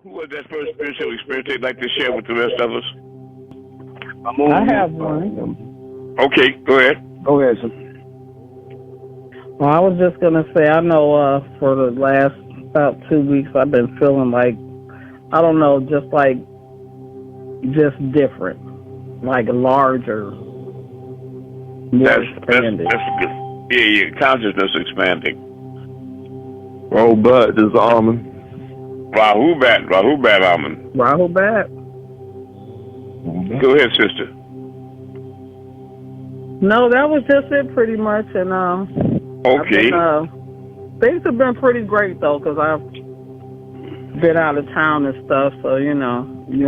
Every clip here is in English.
Who was that first spiritual experience they'd like to share with the rest of us? I have one. Okay, go ahead. Go ahead, sir. Well, I was just gonna say, I know for the last about 2 weeks, I've been feeling like, I don't know, just different, like larger, more expanded. That's good. Yeah, consciousness expanding. Robot, this is Amun. Rahubat, Amun. Rahubat. Go ahead, sister. No, that was just it pretty much, and okay. Things have been pretty great though, because I've been out of town and stuff. So you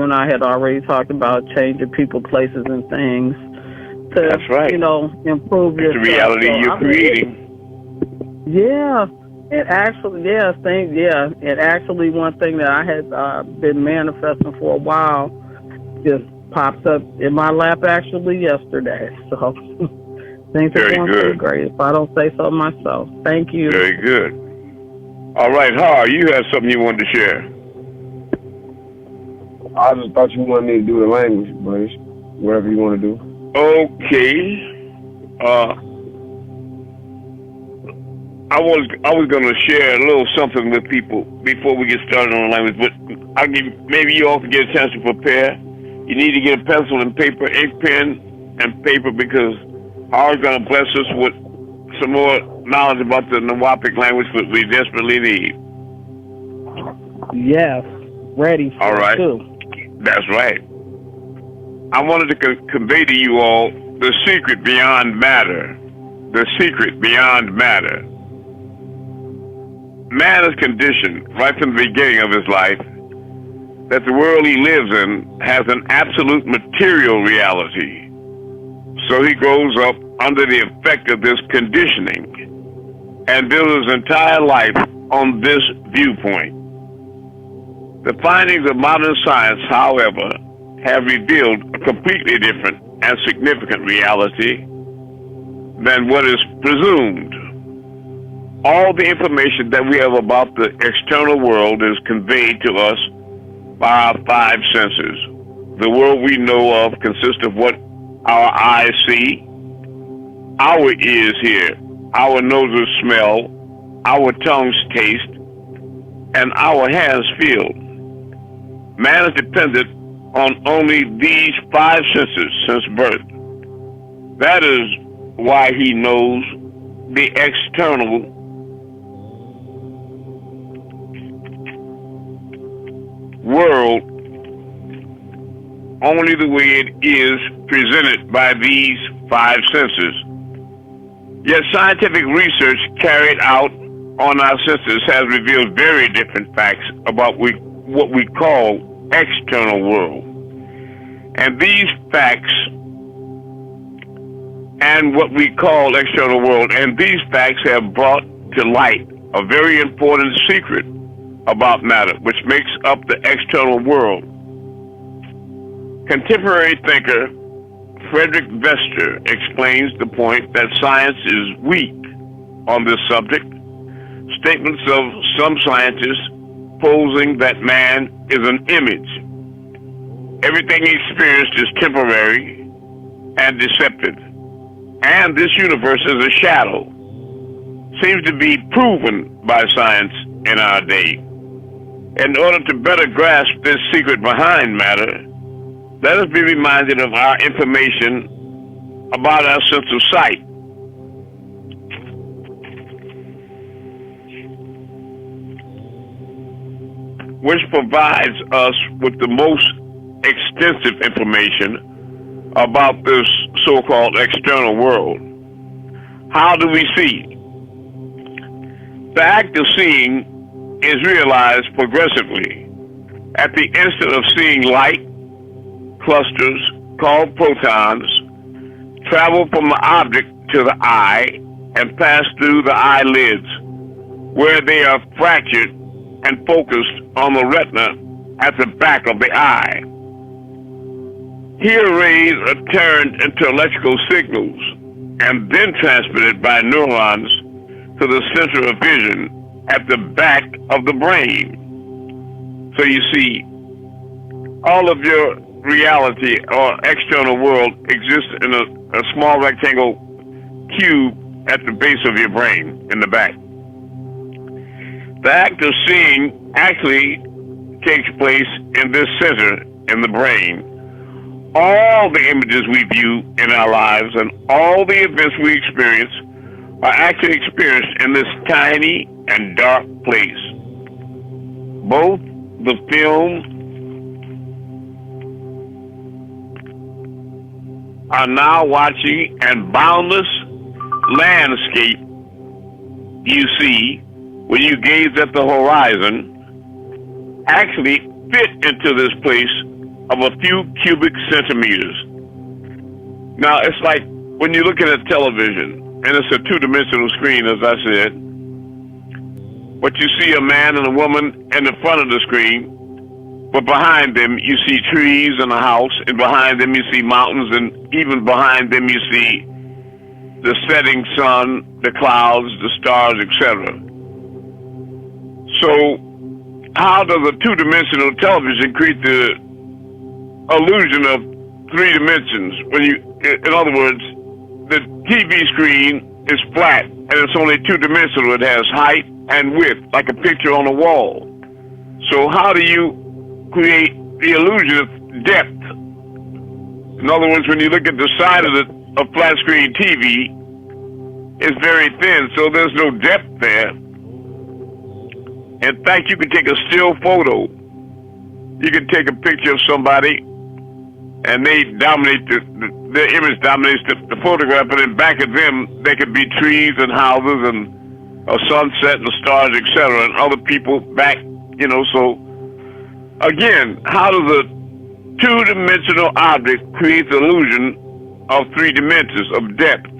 and I had already talked about changing people, places, and things to, that's right. Improve it's yourself. The reality so, you're creating. Yeah, it actually one thing that I had been manifesting for a while just pops up in my lap actually yesterday. So things are going pretty great, if I don't say so myself. Thank you. Very good. All right, Har, you had something you wanted to share. I just thought you wanted me to do the language, but it's whatever you want to do. Okay. I was going to share a little something with people before we get started on the language, but maybe you all can get a chance to prepare. You need to get a pencil and paper, ink pen and paper, because Howard's going to bless us with some more knowledge about the Nawapic language that we desperately need. Yes, ready for all right. it too. That's right. I wanted to convey to you all the secret beyond matter. The secret beyond matter. Man is conditioned right from the beginning of his life that the world he lives in has an absolute material reality. So he grows up under the effect of this conditioning and builds his entire life on this viewpoint. The findings of modern science, however, have revealed a completely different and significant reality than what is presumed. All the information that we have about the external world is conveyed to us by our five senses. The world we know of consists of what our eyes see, our ears hear, our noses smell, our tongues taste, and our hands feel. Man is dependent on only these five senses since birth. That is why he knows the external world only the way it is presented by these five senses. Yet scientific research carried out on our senses has revealed very different facts about what we call external world. And these facts and what we call external world, and these facts have brought to light a very important secret about matter, which makes up the external world. Contemporary thinker Frederick Vester explains the point that science is weak on this subject. Statements of some scientists posing that man is an image. Everything he experienced is temporary and deceptive, and this universe is a shadow, seems to be proven by science in our day. In order to better grasp this secret behind matter, let us be reminded of our information about our sense of sight. Which provides us with the most extensive information about this so-called external world. How do we see? The act of seeing is realized progressively. At the instant of seeing light, clusters called protons travel from the object to the eye and pass through the eyelids, where they are fractured and focused on the retina at the back of the eye. Here rays are turned into electrical signals and then transmitted by neurons to the center of vision at the back of the brain. So you see, all of your reality or external world exists in a small rectangle cube at the base of your brain in the back. The act of seeing actually takes place in this center in the brain. All the images we view in our lives and all the events we experience are actually experienced in this tiny and dark place. Both the film are now watching and boundless landscape you see when you gaze at the horizon actually fit into this place of a few cubic centimeters. Now, it's like when you're looking at television, and it's a two-dimensional screen, as I said, but you see a man and a woman in the front of the screen, but behind them you see trees and a house, and behind them you see mountains, and even behind them you see the setting sun, the clouds, the stars, etc. So how does a two-dimensional television create the illusion of three dimensions? When you, in other words, the TV screen is flat and it's only two-dimensional. It has height and width, like a picture on a wall. So how do you create the illusion of depth? In other words, when you look at the side of a flat screen TV, it's very thin, so there's no depth there. In fact, you can take a still photo. You can take a picture of somebody, and they dominate the image dominates the photograph, but in back of them, there could be trees and houses and a sunset and stars, etc., and other people back, so again, how does a two-dimensional object create the illusion of three dimensions of depth?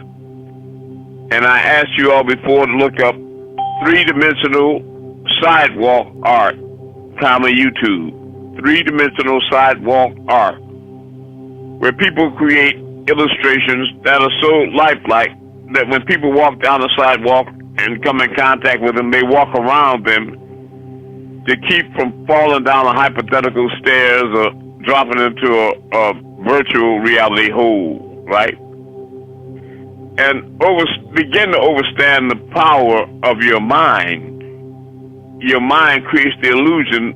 And I asked you all before to look up three-dimensional sidewalk art, YouTube. Three-dimensional sidewalk art, where people create illustrations that are so lifelike that when people walk down the sidewalk and come in contact with them, they walk around them to keep from falling down a hypothetical stairs or dropping into a virtual reality hole, right? And begin to understand the power of your mind. Your mind creates the illusion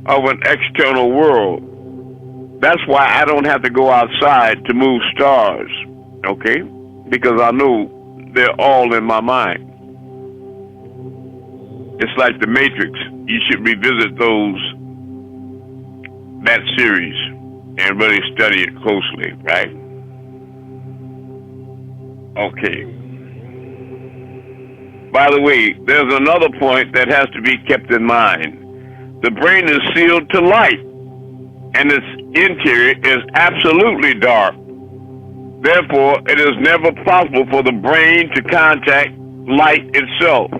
of an external world. That's why I don't have to go outside to move stars, okay? Because I know they're all in my mind. It's like The Matrix. You should revisit that series and really study it closely, right? Okay. By the way, there's another point that has to be kept in mind. The brain is sealed to light, and its interior is absolutely dark. Therefore, it is never possible for the brain to contact light itself.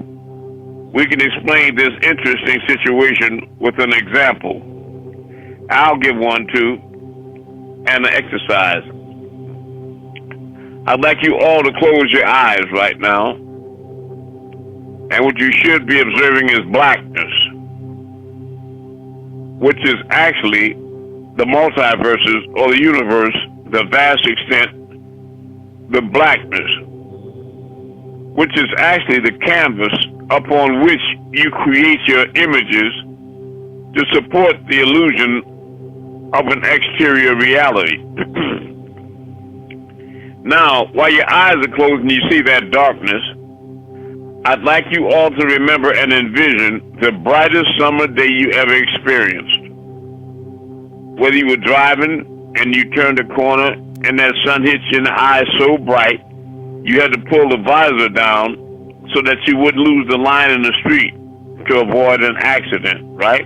We can explain this interesting situation with an example. I'll give one too, and an exercise. I'd like you all to close your eyes right now. And what you should be observing is blackness, which is actually the multiverses or the universe, the vast extent, the blackness, which is actually the canvas upon which you create your images to support the illusion of an exterior reality. Now, while your eyes are closed and you see that darkness, I'd like you all to remember and envision the brightest summer day you ever experienced. Whether you were driving and you turned a corner and that sun hit you in the eye so bright, you had to pull the visor down so that you wouldn't lose the line in the street to avoid an accident, right?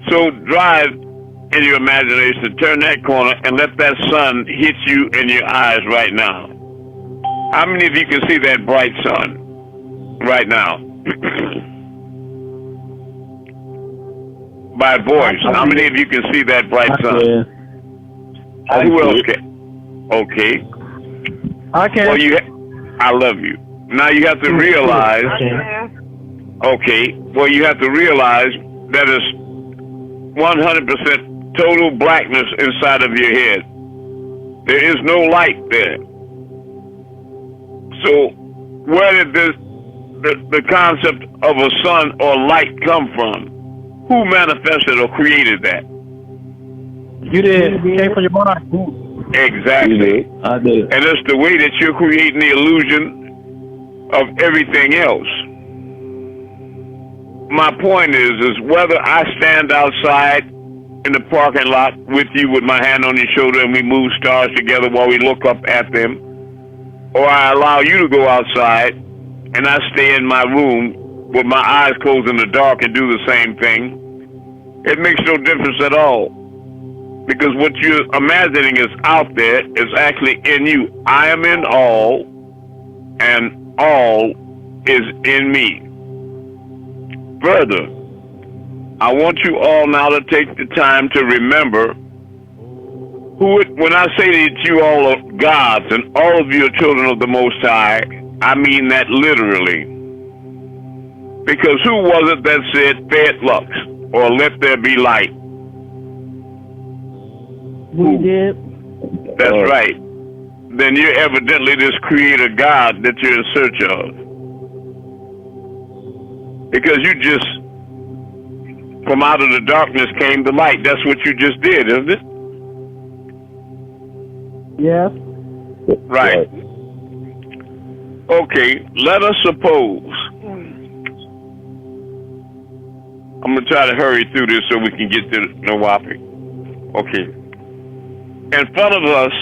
So drive in your imagination, turn that corner and let that sun hit you in your eyes right now. How many of you can see that bright sun right now? By voice, how many of you can see that bright sun? Who else can? Okay. I can. Well, I love you. Now you have to realize. Okay. Well, you have to realize that it's 100% total blackness inside of your head. There is no light there. So where did the concept of a sun or light come from? Who manifested or created that? You did. It came from your mind. Exactly. I did. And it's the way that you're creating the illusion of everything else. My point is whether I stand outside in the parking lot with you with my hand on your shoulder and we move stars together while we look up at them, or I allow you to go outside and I stay in my room with my eyes closed in the dark and do the same thing, it makes no difference at all. Because what you're imagining is out there is actually in you. I am in all, and all is in me. Further, I want you all now to take the time to remember when I say that you all are gods and all of you are children of the Most High, I mean that literally. Because who was it that said, "Fed lux," or "Let there be light"? We did. That's right. Then you're evidently this creator God that you're in search of. Because you just, from out of the darkness came the light. That's what you just did, isn't it? Yes. Right. Okay, let us suppose. I'm going to try to hurry through this so we can get to the Nawapi. Okay. In front of us,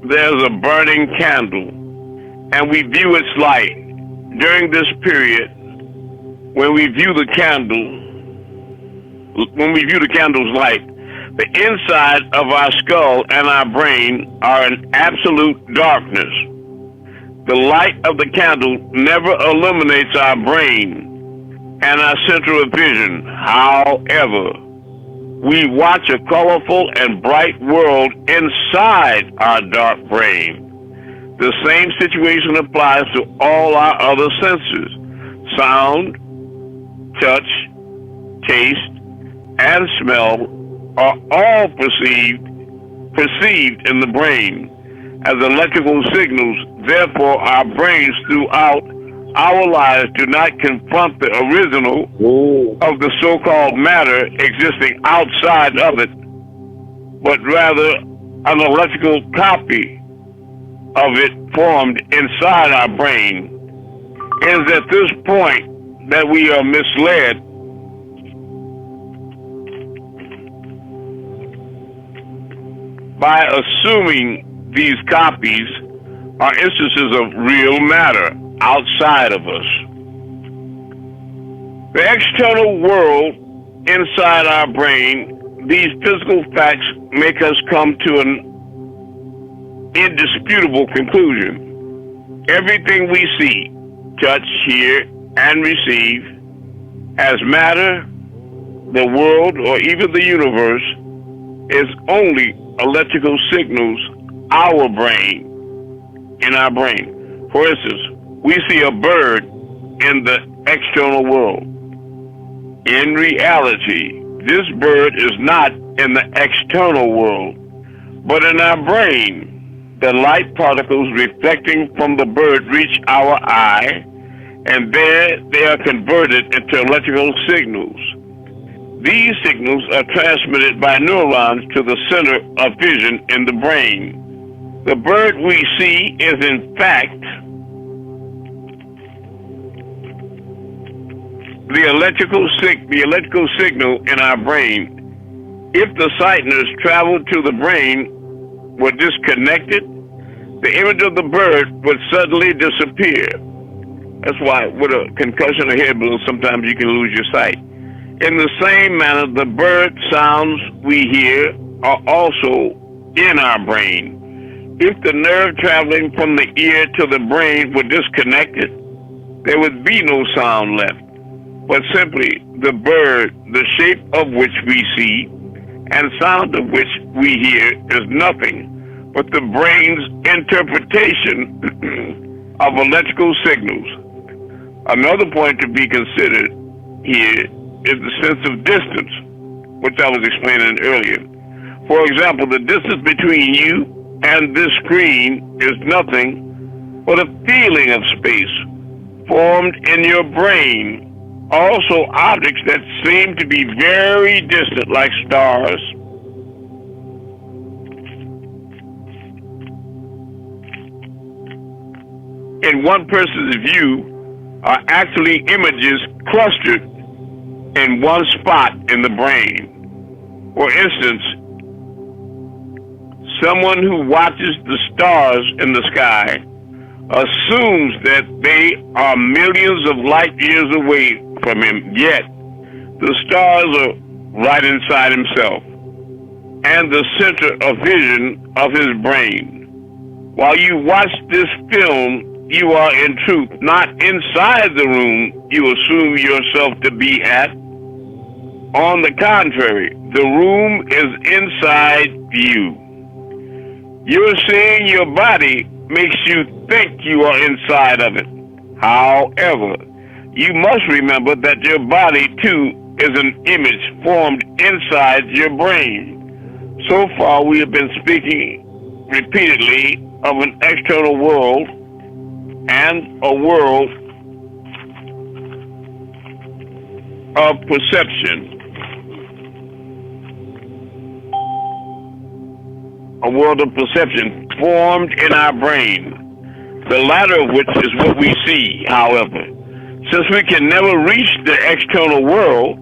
there's a burning candle, and we view its light. During this period, when we view the candle's light, the inside of our skull and our brain are in absolute darkness. The light of the candle never illuminates our brain and our central vision. However, we watch a colorful and bright world inside our dark brain. The same situation applies to all our other senses. Sound, touch, taste, and smell are all perceived in the brain as electrical signals. Therefore, our brains throughout our lives do not confront the original of the so-called matter existing outside of it, but rather an electrical copy of it formed inside our brain. It is at this point that we are misled by assuming these copies are instances of real matter outside of us. The external world inside our brain, these physical facts make us come to an indisputable conclusion. Everything we see, touch, hear, and receive as matter, the world, or even the universe, is only electrical signals in our brain. For instance, we see a bird in the external world. In reality, this bird is not in the external world, but in our brain. The light particles reflecting from the bird reach our eye, and there they are converted into electrical signals. These signals are transmitted by neurons to the center of vision in the brain. The bird we see is in fact the electrical signal in our brain. If the sight nerves traveled to the brain were disconnected, the image of the bird would suddenly disappear. That's why with a concussion or head balloon, sometimes you can lose your sight. In the same manner, the bird sounds we hear are also in our brain. If the nerve traveling from the ear to the brain were disconnected, there would be no sound left, but simply the bird, the shape of which we see and sound of which we hear is nothing but the brain's interpretation of electrical signals. Another point to be considered here is the sense of distance. which I was explaining earlier. For example, the distance between you and this screen is nothing but a feeling of space formed in your brain. Also, objects that seem to be very distant, like stars. In one person's view, are actually images clustered in one spot in the brain. For instance, someone who watches the stars in the sky assumes that they are millions of light years away from him, yet the stars are right inside himself and the center of vision of his brain. While you watch this film, you are in truth not inside the room you assume yourself to be at. On the contrary, the room is inside you. You're seeing your body makes you think you are inside of it. However, you must remember that your body too is an image formed inside your brain. So far, we have been speaking repeatedly of an external world and a world of perception. A world of perception formed in our brain, the latter of which is what we see. However, since we can never reach the external world,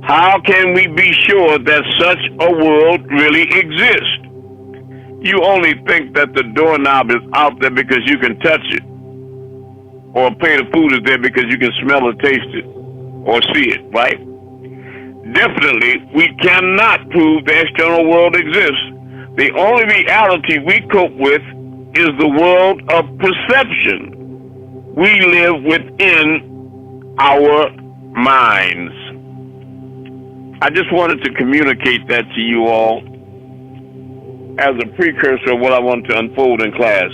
how can we be sure that such a world really exists? You only think that the doorknob is out there because you can touch it, or a plate of food is there because you can smell or taste it, or see it, right? Definitely, we cannot prove the external world exists. The only reality we cope with is the world of perception. We live within our minds. I just wanted to communicate that to you all as a precursor of what I want to unfold in class.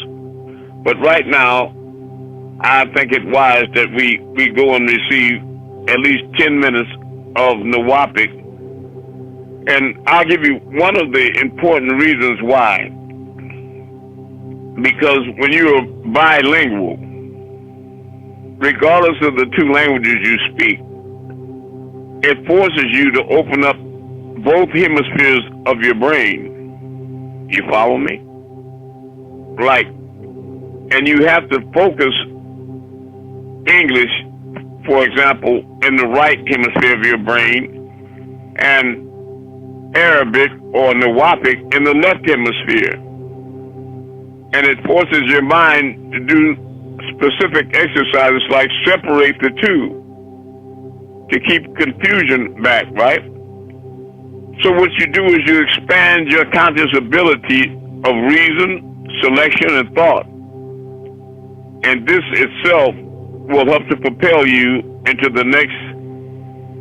But right now, I think it wise that we go and receive at least 10 minutes of Nawapic. And I'll give you one of the important reasons why. Because when you're bilingual, regardless of the two languages you speak, it forces you to open up both hemispheres of your brain. You follow me? Right. And you have to focus English, for example, in the right hemisphere of your brain, and Arabic or Nawapic in the left hemisphere. And it forces your mind to do specific exercises like separate the two to keep confusion back, right? So what you do is you expand your conscious ability of reason, selection, and thought. And this itself will help to propel you into the next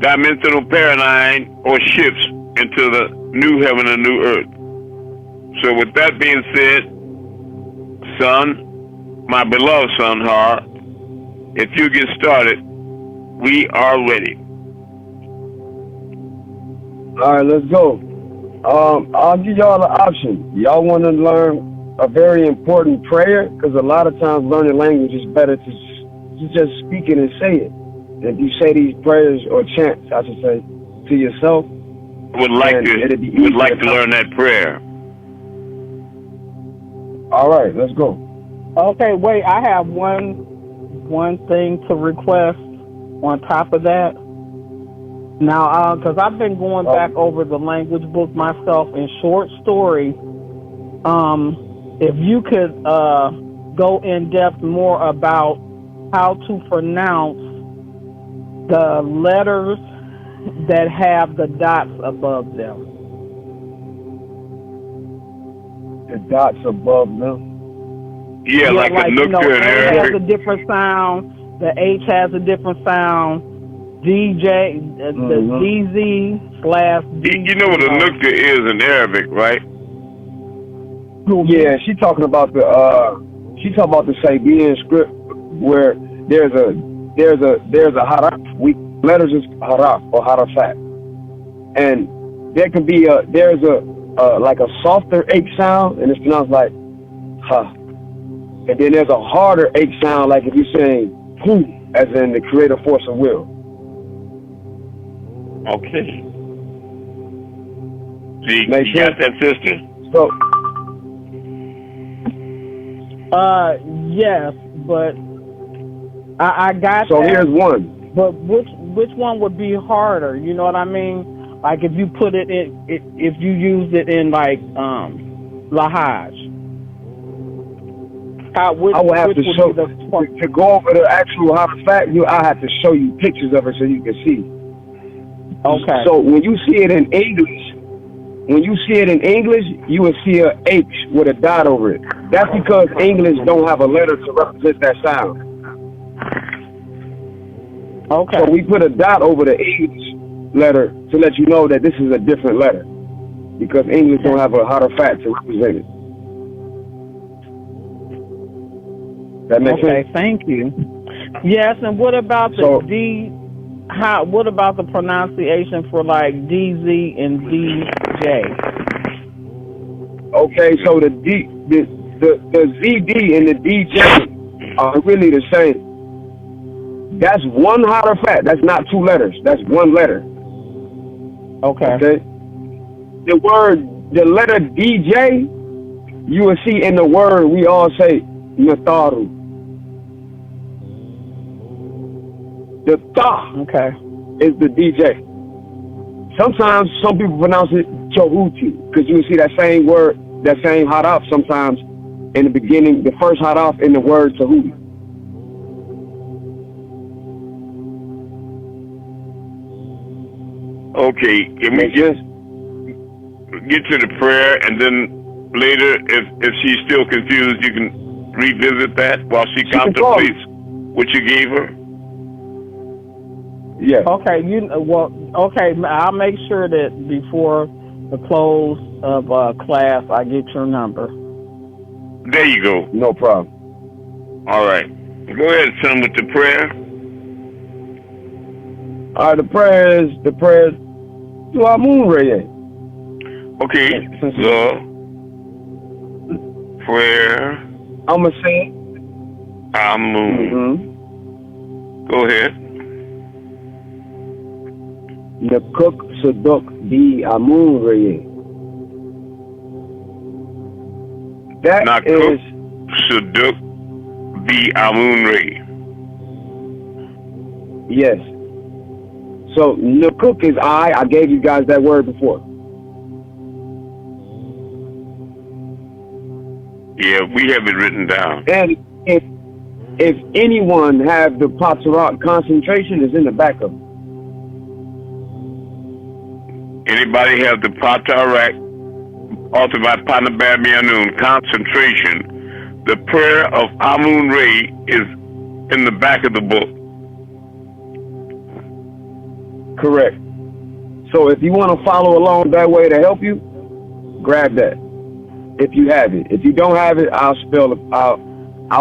dimensional paradigm or shifts into the new heaven and new earth. So with that being said, son, my beloved son, Har, if you get started, we are ready. All right, let's go. I'll give y'all an option. Y'all want to learn a very important prayer? Because a lot of times learning language is better to just speak it and say it. And if you say these prayers or chants, I should say, to yourself, would like to learn that prayer. All right, let's go. Okay, wait, I have one thing to request on top of that. Now, because I've been going back over the language book myself in short story, if you could go in depth more about how to pronounce the letters that have the dots above them. The dots above them? Yeah, like a Nookta in Arabic. A has a different sound. The H has a different sound. DJ, the DZ/DJ. You know what a Nookta is in Arabic, right? Yeah, she's talking about the Sabian script where there's a there's a haraf. Letters is haraf or harafat, and there can be there's a like a softer H sound, and it's pronounced like ha, and then there's a harder H sound, like if you're saying who, as in the creative force of will. Okay. You got that, sister? So, yes, but I got. So that. here's one. But which one would be harder? You know what I mean? Like if you put it in, if you use it in like Lahaj. I will have to show to go over the actual fact. I have to show you pictures of it so you can see. Okay. So when you see it in English, you will see a H with a dot over it. That's because English don't have a letter to represent that sound. Okay. So we put a dot over the English letter to let you know that this is a different letter, because English don't have a harafat to represent it. That makes sense? Okay, thank you. Yes, and what about the D? What about the pronunciation for like DZ and DJ? Okay, so the ZD and the DJ are really the same. That's one harafat. That's not two letters. That's one letter. Okay. The letter DJ, you will see in the word we all say Nataru. The ta is the DJ. Sometimes some people pronounce it Chohuti, because you will see that same word, that same haraf sometimes in the beginning, the first haraf in the word Chohuti. Okay, can we get to the prayer, and then later, if she's still confused, you can revisit that while she contemplates what you gave her? Yeah. Okay, okay, I'll make sure that before the close of class, I get your number. There you go. No problem. All right. Go ahead, son, with the prayer. All right, the prayer is to Amun-Rayay. Okay, the prayer. I'm going to say it. Amun. Go ahead. Nakuk Saduk Bi Amun-Rayay. That is Saduk Bi Amun-Rayay. Yes. So Nakuk is I gave you guys that word before. Yeah, we have it written down. And if anyone have the Patarak concentration, is in the back of it. Anybody have the Patarak, authored by Panabab Yanun, concentration? The prayer of Amun-Rayay is in the back of the book. Correct. So if you want to follow along that way to help you, grab that. If you have it. If you don't have it, I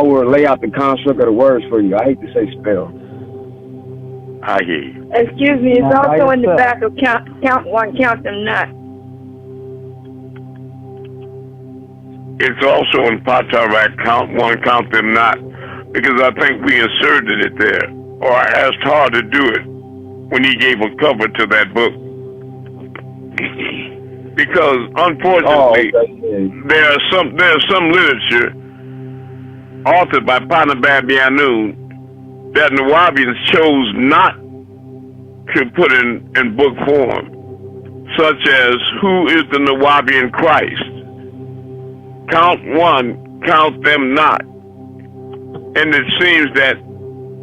will lay out the construct of the words for you. I hate to say spell. I hear you. Excuse me, it's also in the back of count one, count them not. It's also in Patarak, count one, count them not, because I think we inserted it there, or I asked Hard to do it when he gave a cover to that book. Because unfortunately, there's some literature authored by Panabab Yanun that Nawabians chose not to put in book form, such as who is the Nawabian Christ? Count one, count them not. And it seems that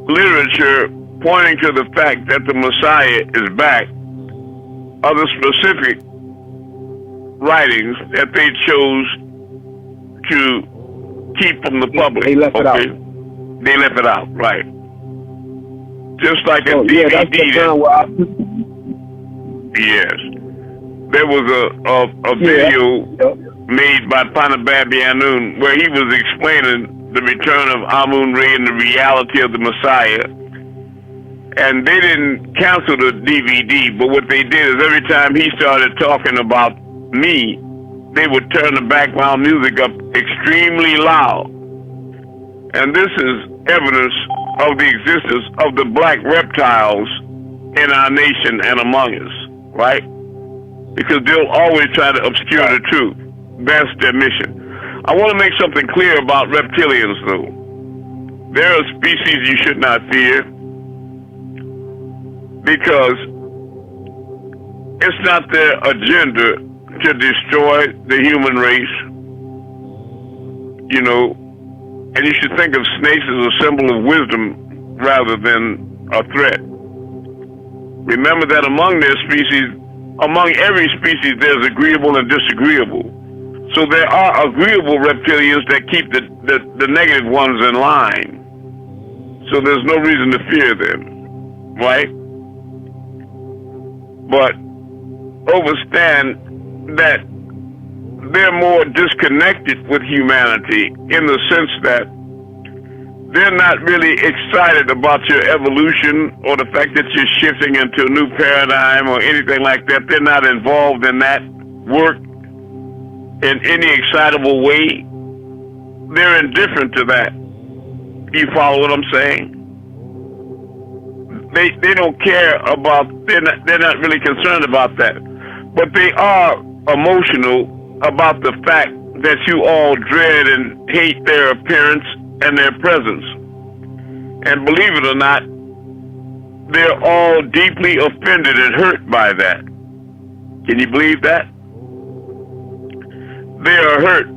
literature pointing to the fact that the Messiah is back, other specific writings that they chose to keep from the public. They left it out. They left it out, right. Just like a DVD. Yeah, that's the time where yes. There was a video made by Panabab Yanun where he was explaining the return of Amun-Rayay and the reality of the Messiah. And they didn't cancel the DVD, but what they did is every time he started talking about me, they would turn the background music up extremely loud. And this is evidence of the existence of the black reptiles in our nation and among us, right? Because they'll always try to obscure the truth. That's their mission. I want to make something clear about reptilians, though. They're a species you should not fear because it's not their agenda to destroy the human race, you know, and you should think of snakes as a symbol of wisdom rather than a threat. Remember that among every species, there's agreeable and disagreeable. So there are agreeable reptilians that keep the negative ones in line. So there's no reason to fear them, right? But understand that they're more disconnected with humanity in the sense that they're not really excited about your evolution or the fact that you're shifting into a new paradigm or anything like that. They're not involved in that work in any excitable way. They're indifferent to that. You follow what I'm saying? They don't care about, they're not really concerned about that. But they are emotional about the fact that you all dread and hate their appearance and their presence. And believe it or not, they're all deeply offended and hurt by that. Can you believe that? They are hurt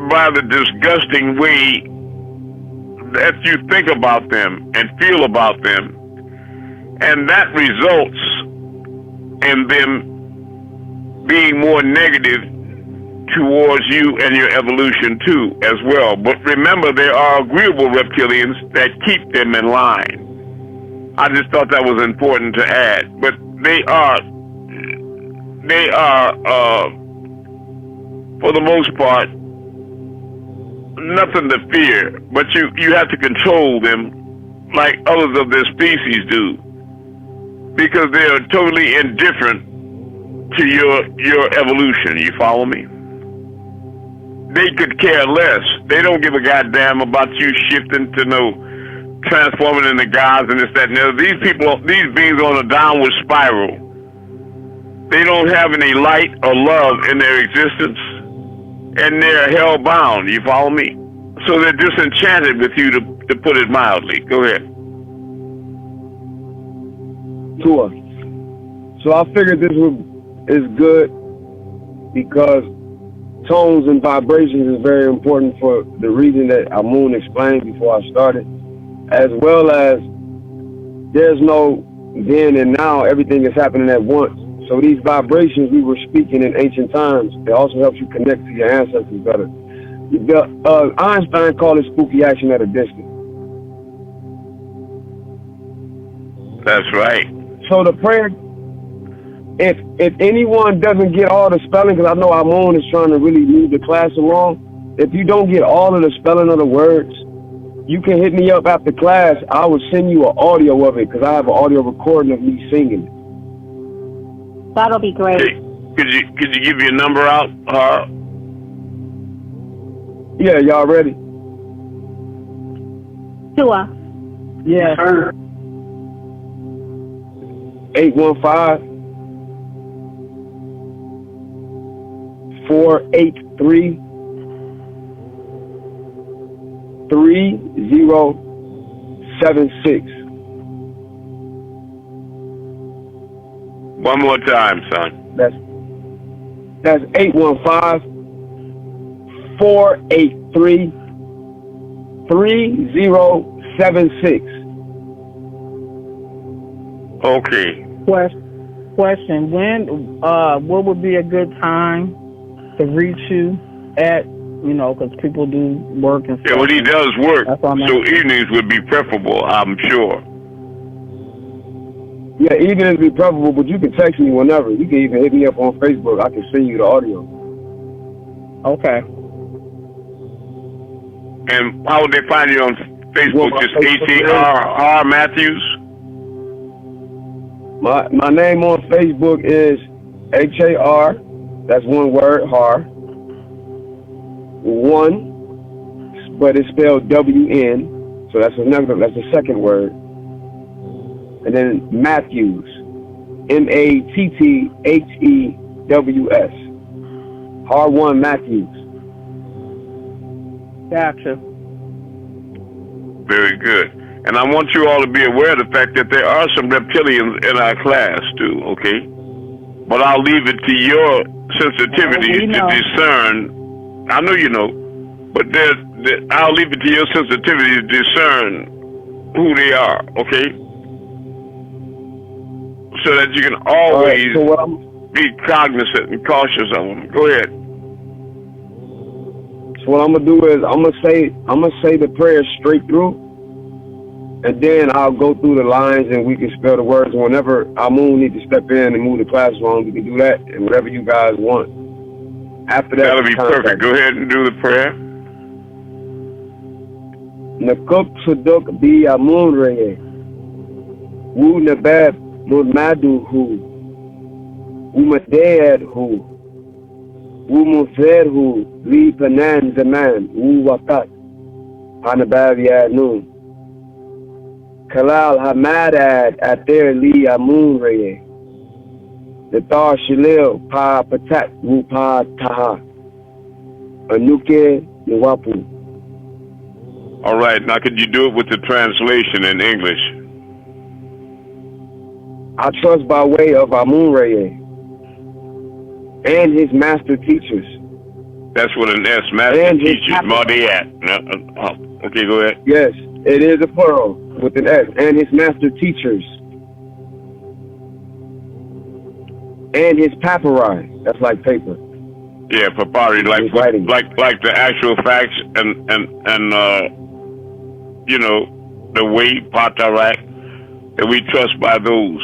by the disgusting way that you think about them and feel about them. And that results in them being more negative towards you and your evolution too, as well. But remember, there are agreeable reptilians that keep them in line. I just thought that was important to add. But they are for the most part, nothing to fear. But you have to control them like others of their species do, because they are totally indifferent to your evolution. You follow me? They could care less. They don't give a goddamn about you shifting to transforming into gods and this, that, and the other. These beings are on a downward spiral. They don't have any light or love in their existence, and they're hell-bound. You follow me? So they're disenchanted with you, to put it mildly. Go ahead. Tua. So I figured this is good because tones and vibrations is very important for the reason that Amun explained before I started, as well as there's no then and now, everything is happening at once. So these vibrations we were speaking in ancient times, it also helps you connect to your ancestors better. Einstein called it spooky action at a distance. That's right. So the prayer, if anyone doesn't get all the spelling, because I know Amun is trying to really move the class along, if you don't get all of the spelling of the words, you can hit me up after class. I will send you an audio of it, because I have an audio recording of me singing it. That'll be great. Hey, could you give your number out? Yeah, y'all ready? Tua. Yeah. 815 483 3076. One more time, son. That's 815 483 3076. Okay. Question: When? What would be a good time to reach you at? You know, because people do work and stuff. Yeah, well, he does work, so evenings would be preferable, I'm sure. Yeah, evenings would be preferable, but you can text me whenever. You can even hit me up on Facebook. I can send you the audio. Okay. And how would they find you on Facebook? Just ATR Matthews? My name on Facebook is HAR. That's one word, Har. One, but it's spelled WN. So that's the second word. And then Matthews, MATTHEWS. Har one Matthews. Gotcha. Very good. And I want you all to be aware of the fact that there are some reptilians in our class too, okay? But I'll leave it to your sensitivity to discern. I know you know, but I'll leave it to your sensitivity to discern who they are, okay? So that you can always be cognizant and cautious of them. Go ahead. So what I'm gonna do is I'm gonna say the prayer straight through, and then I'll go through the lines and we can spell the words. Whenever Amun need to step in and move the class along, we can do that, and whatever you guys want. After that, that'll be perfect. Go ahead and do the prayer. Nakuk suduk bi Amun-Rayay. Wu nabab murmadu hu. Umadayad hu. Wu mufir hu. Li panan zaman. Wu wakat. Hanabab ya noon. Kalal hamadad atir li Amun-Rayay. The Thar Shalil Pa Patat Wu Pa Taha Anuke Nwapu. All right, now could you do it with the translation in English? I trust by way of Amun-Rayay and his master teachers. That's what an S, master teachers, Mardiyat. Okay, go ahead. Yes, it is a plural with an S, and his master teachers. And his papyri, that's like paper. Yeah, papyri, like the actual facts and you know, the weight, patarak, and we trust by those.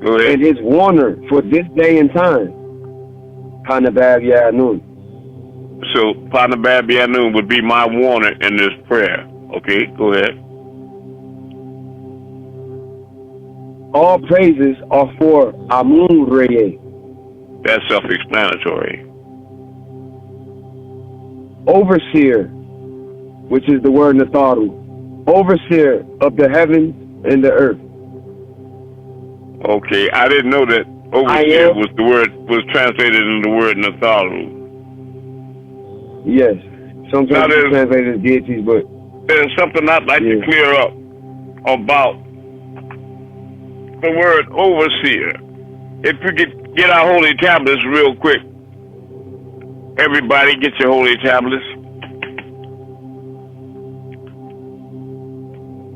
Go ahead. And his warner for this day and time. Panabab Yanun. So Panabab Yanun would be my warner in this prayer. Okay, go ahead. All praises are for Amun-Rayay. That's self-explanatory. Overseer, which is the word Natharu. Overseer of the heavens and the earth. Okay, I didn't know that overseer was translated in the word Natharu. Yes, sometimes it's translated as deities, but there's something I'd like to clear up about the word overseer. If you could get our holy tablets real quick. Everybody get your holy tablets.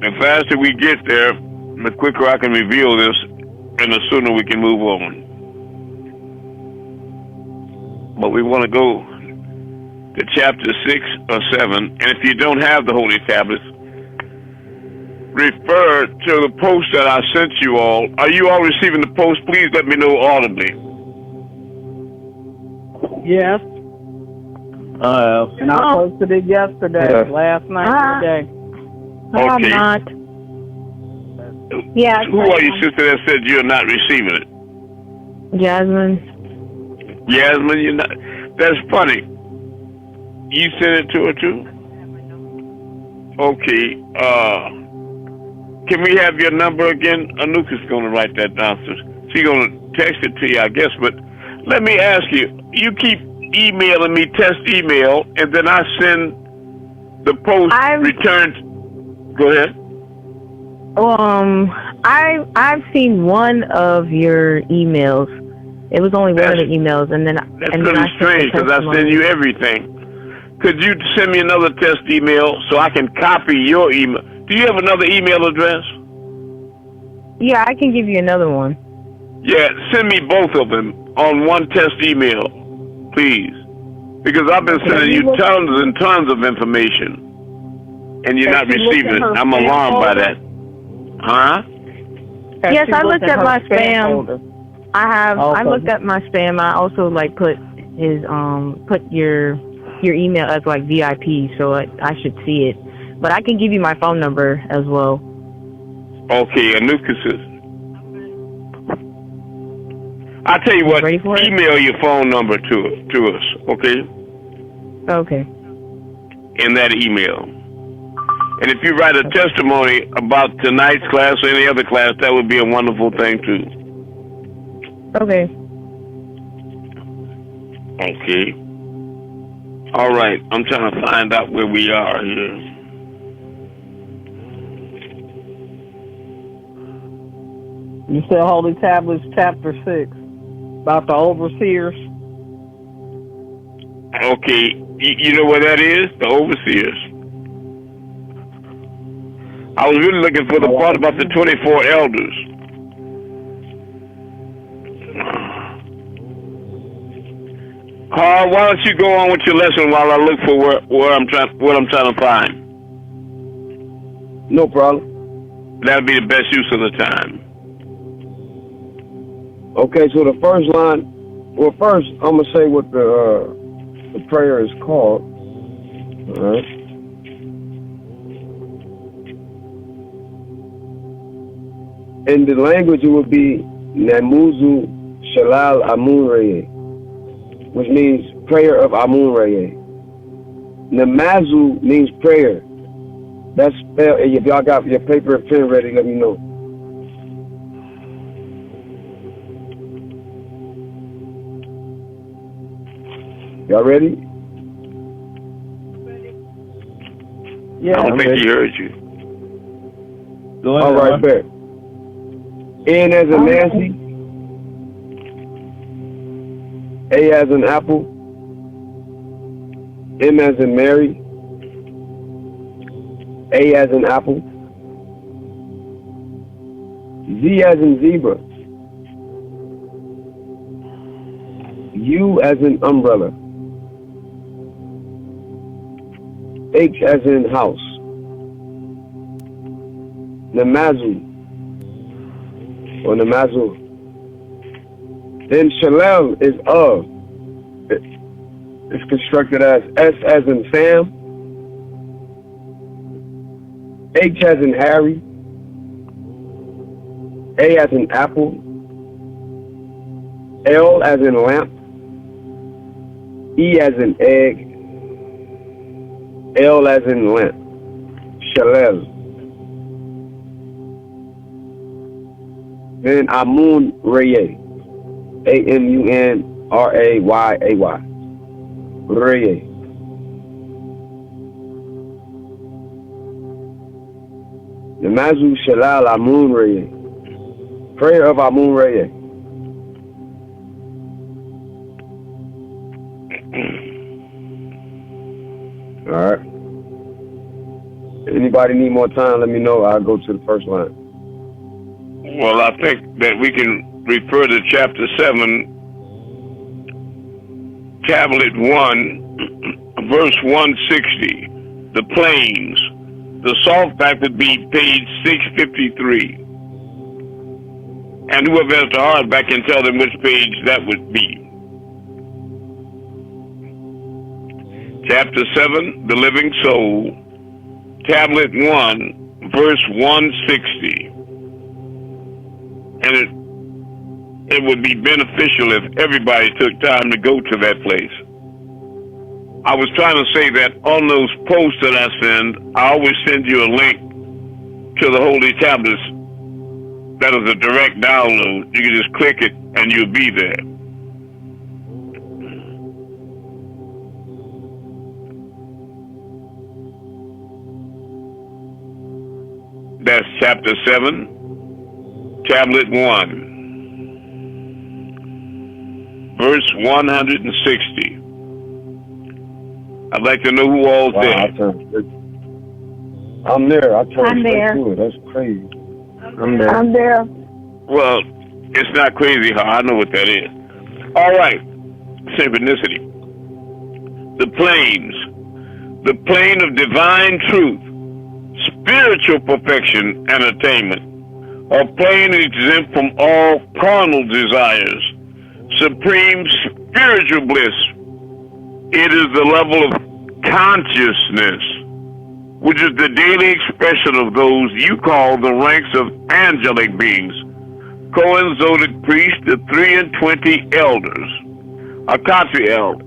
The faster we get there, the quicker I can reveal this, and the sooner we can move on. But we want to go to chapter 6 or 7, and if you don't have the holy tablets, refer to the post that I sent you all. Are you all receiving the post? Please let me know audibly. Yes. And I posted it yesterday, last night, today. Okay. I'm not. Yeah. Who are you, sister, that said you're not receiving it? Jasmine. Jasmine, you're not. That's funny. You sent it to her too? Okay. Can we have your number again? Anuka's going to write that down. So she's going to text it to you, I guess. But let me ask you. You keep emailing me, test email, and then I send the post returned. Go ahead. I've seen one of your emails. It was only one of the emails, and then that's really strange because I send you everything. Could you send me another test email so I can copy your email? Do you have another email address? Yeah, I can give you another one. Yeah, send me both of them on one test email, please, because I've been sending you tons and tons of information, and you're not receiving it. I'm alarmed by that. Huh? Yes, I looked at my spam. I have. I looked at my spam. I also put his put your email as VIP, so I should see it. But I can give you my phone number as well. Okay, Anukas. I'll tell you what, email your phone number to us, okay? Okay. In that email. And if you write a testimony about tonight's class or any other class, that would be a wonderful thing too. Okay. Okay. All right. I'm trying to find out where we are here. You said Holy Tablets, chapter 6, about the overseers. Okay. You know what that is? The overseers. I was really looking for the part about the 24 elders. Carl, why don't you go on with your lesson while I look for what I'm trying to find? No problem. That'll be the best use of the time. Okay, so the first line. Well, first I'm gonna say what the prayer is called. All right. In the language, it would be Namuzu Shalal Amun-Rayay, which means prayer of Amun-Rayay. Namazu means prayer. That's spelled. If y'all got your paper and pen ready, let me know. Y'all ready? Yeah. I don't think he heard you. All right, bet. N as in Nancy, A as in apple, M as in Mary, A as in apple, Z as in zebra, U as in umbrella, H as in house, Namazu, or Namazu. Then Shalel is of. It's constructed as S as in Sam, H as in Harry, A as in apple, L as in lamp, E as in egg, L as in lamp. Shalel. Then Amun-Rayay, Amunrayay, Rayay. Namazu Shalal Amun-Rayay, prayer of Amun-Rayay. All right. Anybody need more time? Let me know. I'll go to the first line. Well, I think that we can refer to chapter 7, tablet 1, verse 160, the plains. The soft back would be page 653. And whoever has the hardback can tell them which page that would be. Chapter 7, the living soul, tablet 1, verse 160. And it would be beneficial if everybody took time to go to that place. I was trying to say that on those posts that I send, I always send you a link to the Holy Tablets. That is a direct download. You can just click it and you'll be there. That's chapter 7. Tablet 1, verse 160. I'd like to know who all's there. I'm there. I turned straight to it. That's crazy. I'm there. I'm there. Well, it's not crazy, huh? I know what that is. All right. Synchronicity. The plains. The plane of divine truth, spiritual perfection and attainment. A plane exempt from all carnal desires, supreme spiritual bliss. It is the level of consciousness which is the daily expression of those you call the ranks of angelic beings, Cohen-Zodic priests, the 23 elders, Akatiel,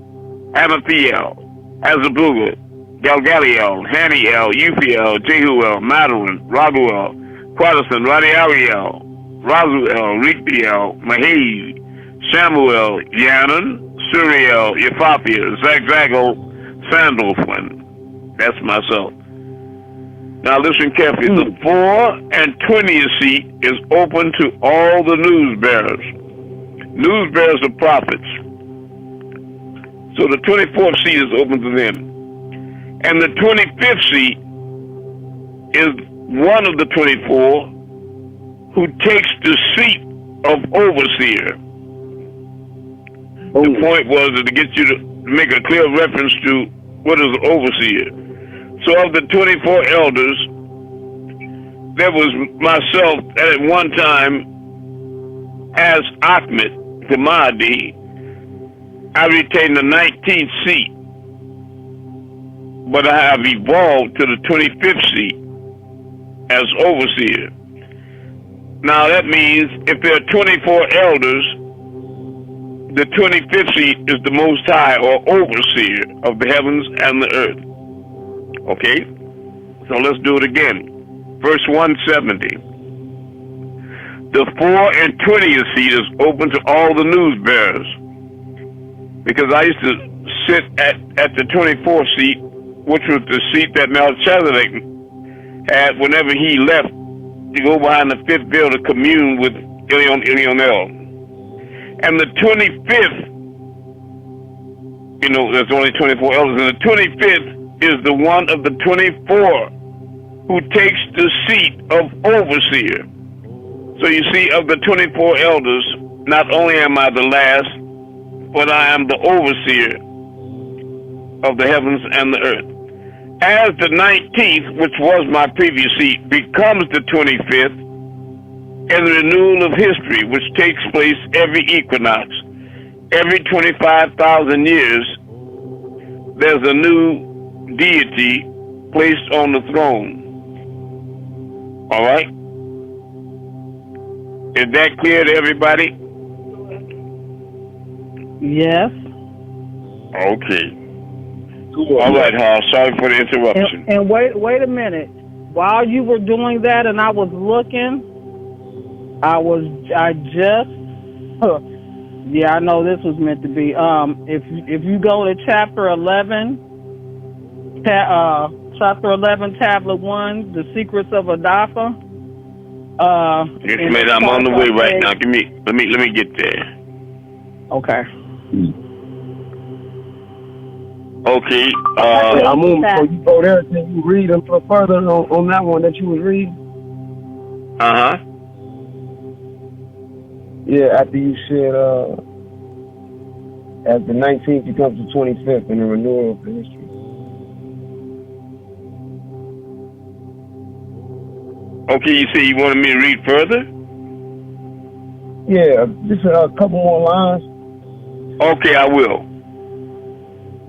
Anathiel, Azabul, Galgaliel, Haniel, Uphiel, Jehuel, Madeline, Raguel, Quadison, Radiariel, Razuel, Ripiel, Mahi, Samuel, Yanan, Suriel, Yefapia, Zagzago, Sandalphon. That's myself. Now listen carefully. The 4 and 20th seat is open to all the news bearers. News bearers are prophets. So the 24th seat is open to them. And the 25th seat is one of the 24 who takes the seat of overseer. The point was to get you to make a clear reference to what is an overseer. So of the 24 elders, there was myself at one time as Ahmed Mahdi. I retained the 19th seat, but I have evolved to the 25th seat as overseer. Now that means if there are 24 elders, the 25th seat is the Most High or overseer of the heavens and the earth. Okay? So let's do it again. Verse 170. The 4 and 20th seat is open to all the news bearers. Because I used to sit at the 24th seat, which was the seat that Melchizedek had whenever he left to go behind the fifth veil to commune with Elionel. And the 25th, there's only 24 elders, and the 25th is the one of the 24 who takes the seat of overseer. So you see, of the 24 elders, not only am I the last, but I am the overseer of the heavens and the earth. As the 19th, which was my previous seat, becomes the 25th, and the renewal of history, which takes place every equinox, every 25,000 years, there's a new deity placed on the throne. All right? Is that clear to everybody? Yes. Okay. All right, Hal. Sorry for the interruption. And wait a minute. While you were doing that, and I was looking, I know this was meant to be. If you go to chapter 11, tablet 1, the secrets of Adafa. Yes, man. I'm on the way right now. Let me get there. Okay. Okay. Amun, before you go there, can you read a little further on that one that you was reading? Uh-huh. Yeah, after you said, as the 19th becomes the 25th in the renewal of the history. Okay, you say you wanted me to read further? Yeah, just a couple more lines. Okay, I will.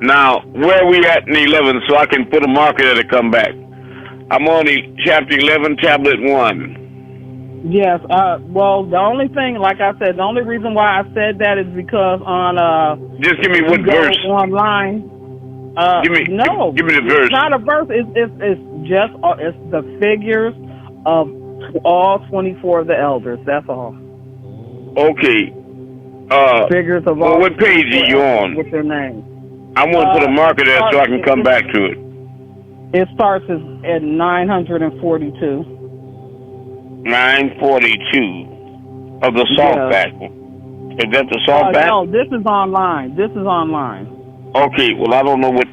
Now, where are we at in 11 so I can put a marker there to come back? I'm on chapter 11, tablet 1. Yes. Well, the only thing, like I said, the only reason why I said that is because on just give me what verse online. Give me the verse. It's not a verse. It's just it's the figures of all 24 of the elders. That's all. Okay. Figures of all. Well, what page are you on? What's their name? I want to put a marker there so I can come back to it. It starts at 942. 942 of the salt pack. Is that the salt pack? No, this is online. Okay, well, I don't know what.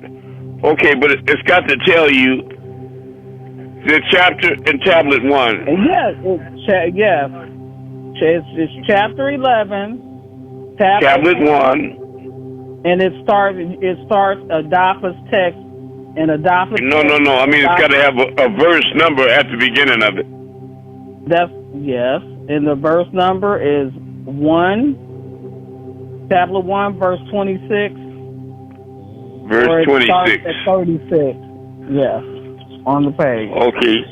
Okay, but it's got to tell you the chapter in tablet 1. It's chapter 11, tablet 1. And it starts Adafa's text and Adafa's No. I mean, it's got to have a verse number at the beginning of it. Yes. And the verse number is 1, tablet 1, verse 26. Verse 26. At 36. Yes. on the page. Okay.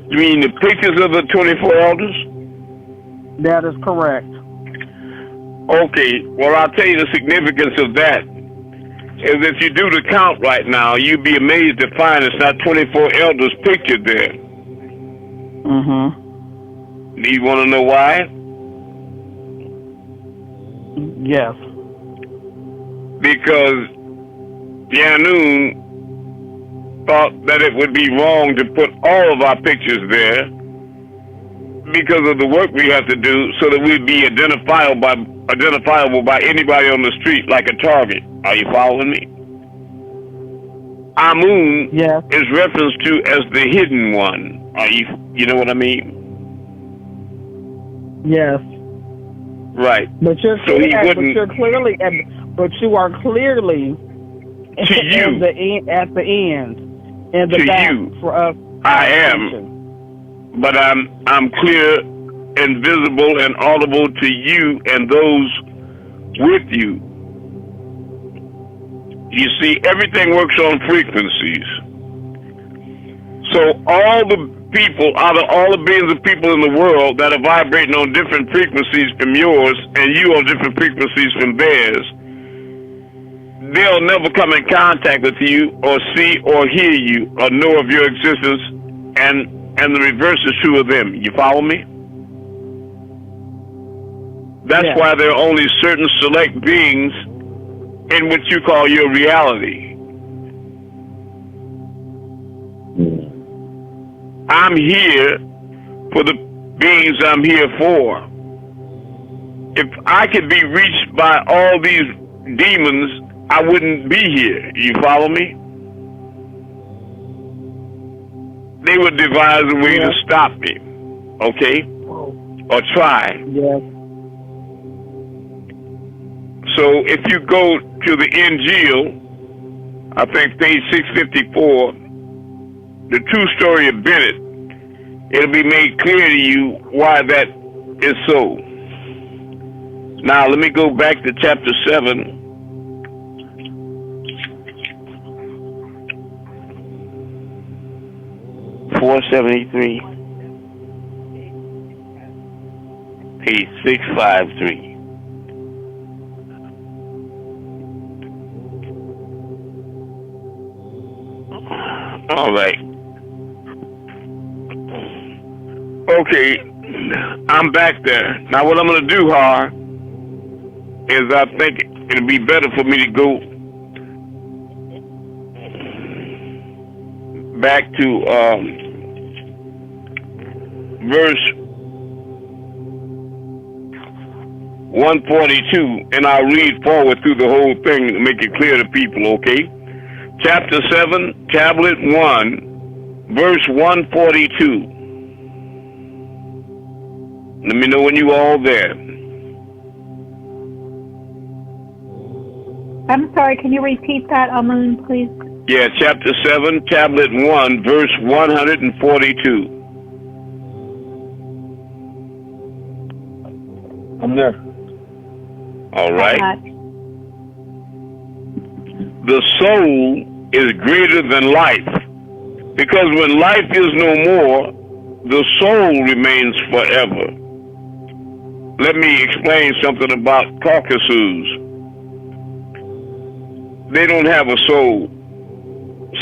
You mean the pictures of the 24 elders? That is correct. Okay. Well, I'll tell you the significance of that is if you do the count right now, you'd be amazed to find it's not 24 elders pictured there. Mm-hmm. Do you want to know why? Yes. Because Yanun thought that it would be wrong to put all of our pictures there because of the work we have to do so that we'd be identifiable by anybody on the street like a target. Are you following me? Amun is referenced to as the hidden one. You know what I mean? Yes. Right. But you are clearly to you at the end in the to back you. For us. I am, but I'm clear and visible and audible to you and those with you. You see, everything works on frequencies. So all the people, out of all the billions of people in the world that are vibrating on different frequencies from yours and you on different frequencies from theirs, they'll never come in contact with you or see or hear you or know of your existence, and the reverse is true of them. You follow me? That's why there are only certain select beings in what you call your reality. I'm here for the beings I'm here for. If I could be reached by all these demons, I wouldn't be here. You follow me? They would devise a way to stop me. Okay? Or try. Yes. So if you go to the Injil, I think page 654, the true story of Bennett, it'll be made clear to you why that is so. Now let me go back to chapter 7. .473, page 653. All right. Okay, I'm back there. Now what I'm going to do, Har, is I think it'll be better for me to go back to verse 142, and I'll read forward through the whole thing to make it clear to people, okay? Chapter 7, tablet 1, verse 142. Let me know when you all there. I'm sorry, can you repeat that, Amun, please? Yeah, chapter 7, tablet 1, verse 142. I'm there. All right. The soul is greater than life, because when life is no more, the soul remains forever. Let me explain something about Caucasus. They don't have a soul,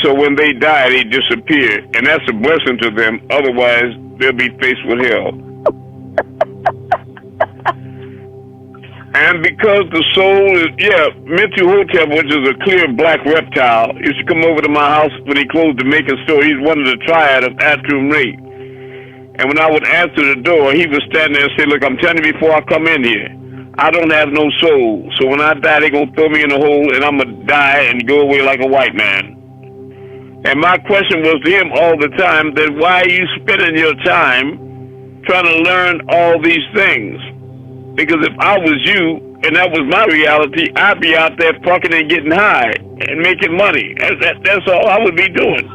so when they die, they disappear, and that's a blessing to them. Otherwise, they'll be faced with hell. And because the soul is, Mentuhotep, which is a clear black reptile, used to come over to my house when he closed the making store. He's one of the triad of Atum-Re. And when I would answer the door, he would stand there and say, look, I'm telling you before I come in here, I don't have no soul. So when I die, they're going to throw me in a hole and I'm going to die and go away like a white man. And my question was to him all the time, that why are you spending your time trying to learn all these things? Because if I was you, and that was my reality, I'd be out there fucking and getting high and making money. That's all I would be doing.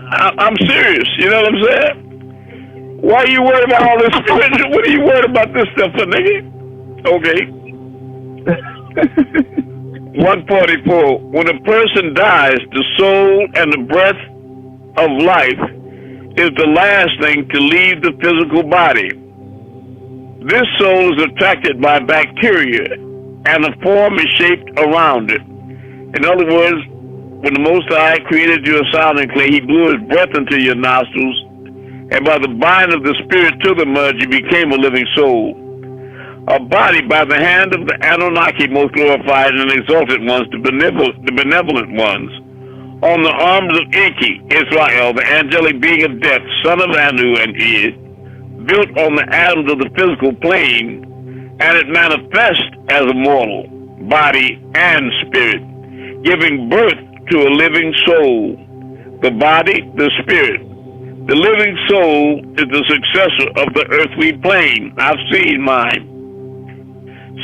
I'm serious. You know what I'm saying? Why are you worried about all this spiritual? What are you worried about this stuff for, nigga? Okay. 144. When a person dies, the soul and the breath of life is the last thing to leave the physical body. This soul is attracted by bacteria, and a form is shaped around it. In other words, when the Most High created you a sounding clay, He blew His breath into your nostrils, and by the binding of the spirit to the mud, you became a living soul. A body by the hand of the Anunnaki, most glorified and exalted ones, the benevolent ones. On the arms of Enki, Israel, the angelic being of death, son of Anu and Id, built on the atoms of the physical plane, and it manifests as a mortal, body and spirit, giving birth to a living soul. The body, the spirit. The living soul is the successor of the earthly plane. I've seen mine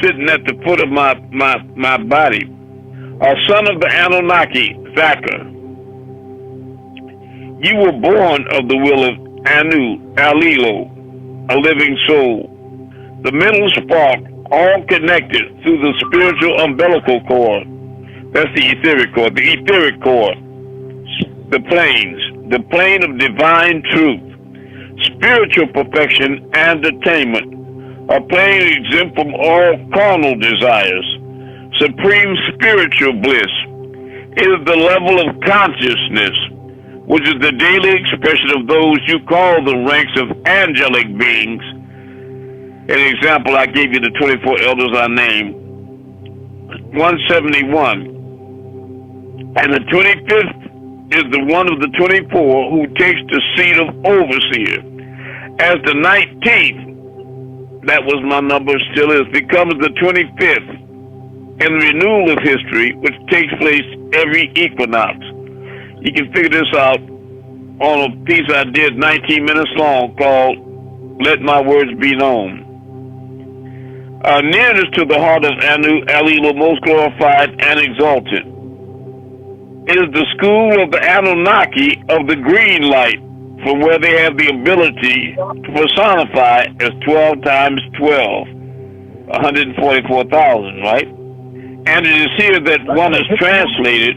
sitting at the foot of my body. A son of the Anunnaki, Thacker. You were born of the will of Anu, Alilo, a living soul. The mental spark, all connected through the spiritual umbilical cord. That's the etheric cord. The etheric cord. The planes. The plane of divine truth. Spiritual perfection and attainment. A plane exempt from all carnal desires. Supreme spiritual bliss. It is the level of consciousness, which is the daily expression of those you call the ranks of angelic beings. An example, I gave you the 24 elders I named. 171. And the 25th is the one of the 24 who takes the seat of overseer. As the 19th, that was my number, still is, becomes the 25th in the renewal of history, which takes place every equinox. You can figure this out on a piece I did 19 minutes long called Let My Words Be Known. Nearness to the heart of Anu, Alilo, most glorified and exalted. It is the school of the Anunnaki of the green light, from where they have the ability to personify as 12 times 12, 144,000, right? And it is here that one is translated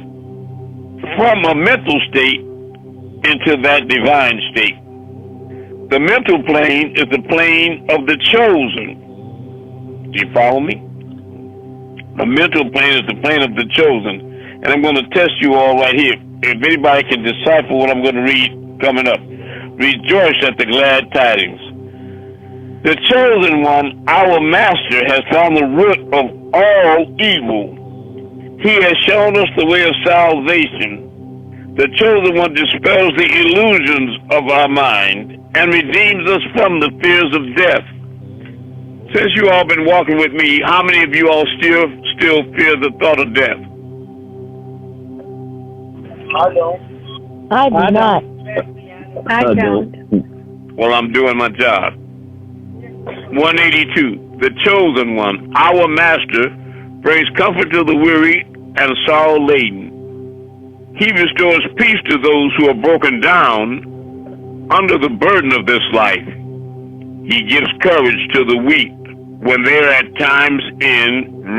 from a mental state into that divine state. The mental plane is the plane of the chosen. Do you follow me? The mental plane is the plane of the chosen. And I'm going to test you all right here. If anybody can decipher what I'm going to read coming up. Rejoice at the glad tidings. The chosen one, our master, has found the root of all evil. He has shown us the way of salvation. The chosen one dispels the illusions of our mind and redeems us from the fears of death. Since you all been walking with me, how many of you all still fear the thought of death? I don't. I do not. I don't. Well, I'm doing my job. 182. The chosen one, our master, brings comfort to the weary and sorrow laden. He restores peace to those who are broken down under the burden of this life. He gives courage to the weak when they are at times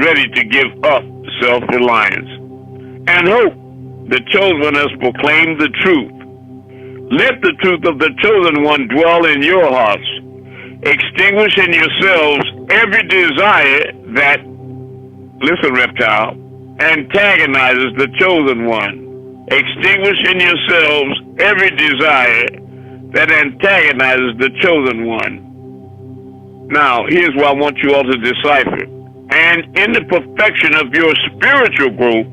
ready to give up self-reliance. And hope. The chosen one has proclaimed the truth. Let the truth of the chosen one dwell in your hearts. Extinguish in yourselves every desire that, listen, reptile, antagonizes the chosen one. Extinguish in yourselves every desire that antagonizes the chosen one. Now, here's what I want you all to decipher. And in the perfection of your spiritual growth,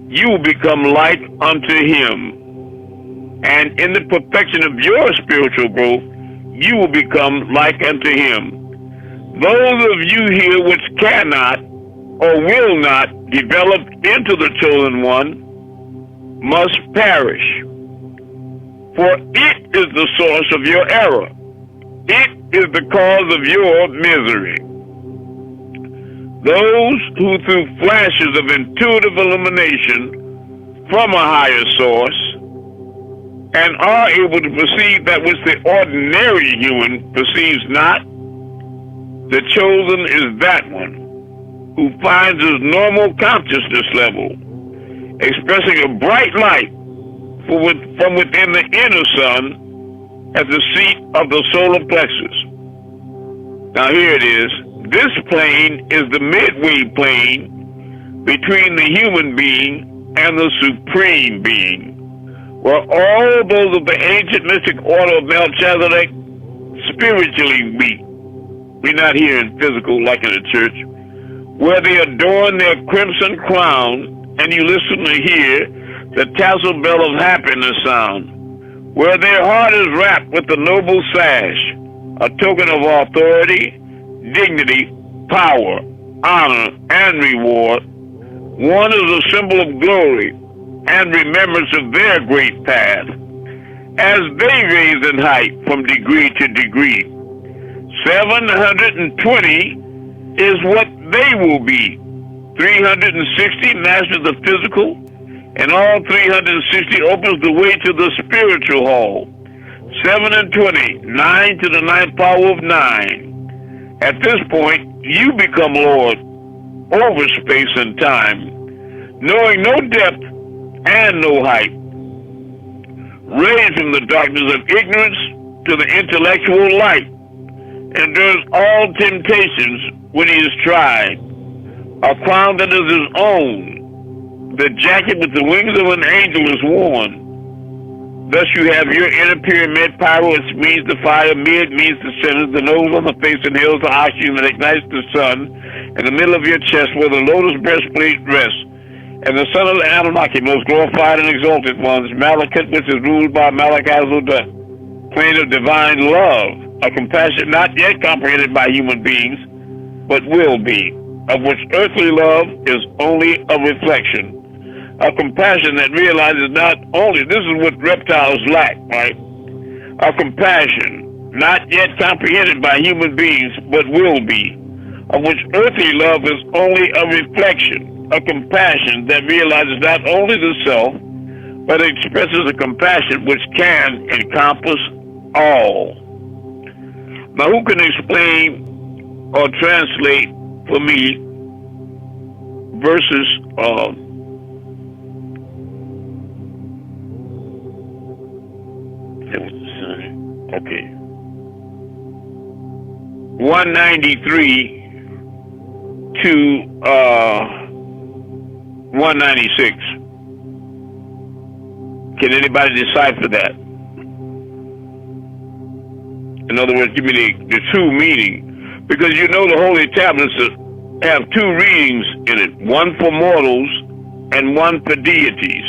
you will become like unto him. And in the perfection of your spiritual growth, you will become like unto him. Those of you here which cannot or will not develop into the chosen one must perish. For it is the source of your error. It is the cause of your misery. Those who through flashes of intuitive illumination from a higher source and are able to perceive that which the ordinary human perceives not, the chosen is that one who finds his normal consciousness level, expressing a bright light from within the inner sun at the seat of the solar plexus. Now here it is. This plane is the midway plane between the human being and the supreme being, where all those of the ancient mystic order of Melchizedek spiritually meet. We're not here in physical like in the church, where they adorn their crimson crown, and you listen to hear the tassel bell of happiness sound, where their heart is wrapped with the noble sash, a token of authority, dignity, power, honor, and reward. One is a symbol of glory and remembrance of their great path, as they raise in height from degree to degree. 720 is what they will be. 360 masters the physical, and all 360 opens the way to the spiritual hall. 7 and 20, 9 to the ninth power of 9. At this point, you become Lord over space and time, knowing no depth and no height. Raised from the darkness of ignorance to the intellectual light, endures all temptations when he is tried. A crown that is his own. The jacket with the wings of an angel is worn. Thus you have your inner pyramid, pyro, which means the fire, mid means the center, the nose on the face inhales the oxygen that ignites the sun, in the middle of your chest where the lotus breastplate rests, and the son of the Anunnaki, most glorified and exalted ones, Malakut, which is ruled by Malachazul, the plane of divine love, a compassion not yet comprehended by human beings, but will be, of which earthly love is only a reflection. A compassion that realizes not only, this is what reptiles lack, right? A compassion not yet comprehended by human beings, but will be, of which earthly love is only a reflection. A compassion that realizes not only the self, but expresses a compassion which can encompass all. Now, who can explain or translate for me verses okay, 193 to 196. Can anybody decipher that? In other words, give me the true meaning. Because you know the holy tablets have two readings in it, one for mortals and one for deities.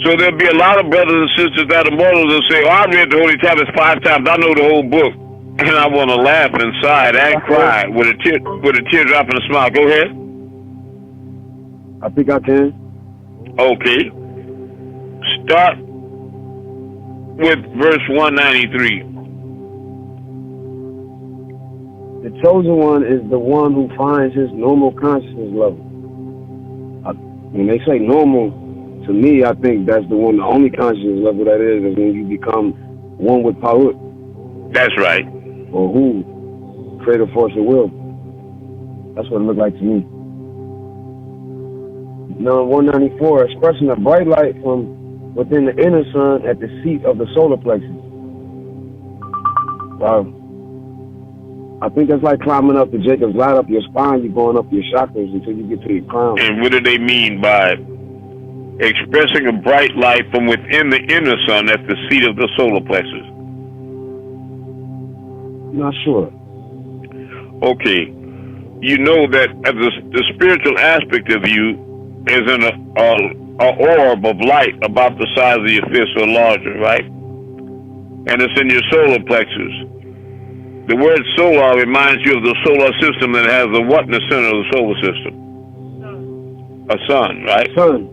So there'll be a lot of brothers and sisters that are mortals that say, oh, I read the holy tablets 5 times, I know the whole book. And I want to laugh inside and cry with a teardrop and a smile. Go ahead. I think I can. Okay. Start with verse 193. The chosen one is the one who finds his normal consciousness level. When they say normal, to me, I think that's the one, the only consciousness level that is when you become one with Pa'ut. That's right. Or who? Creative force of will. That's what it looked like to me. Now, 194, expressing a bright light from within the inner sun at the seat of the solar plexus. Wow. I think that's like climbing up the Jacob's ladder up your spine. You're going up your chakras until you get to your crown. And what do they mean by expressing a bright light from within the inner sun at the seat of the solar plexus? Not sure. Okay. You know that the spiritual aspect of you is in a orb of light about the size of your fist or larger, right? And it's in your solar plexus. The word solar reminds you of the solar system that has a what in the center of the solar system? A sun, right? Sun.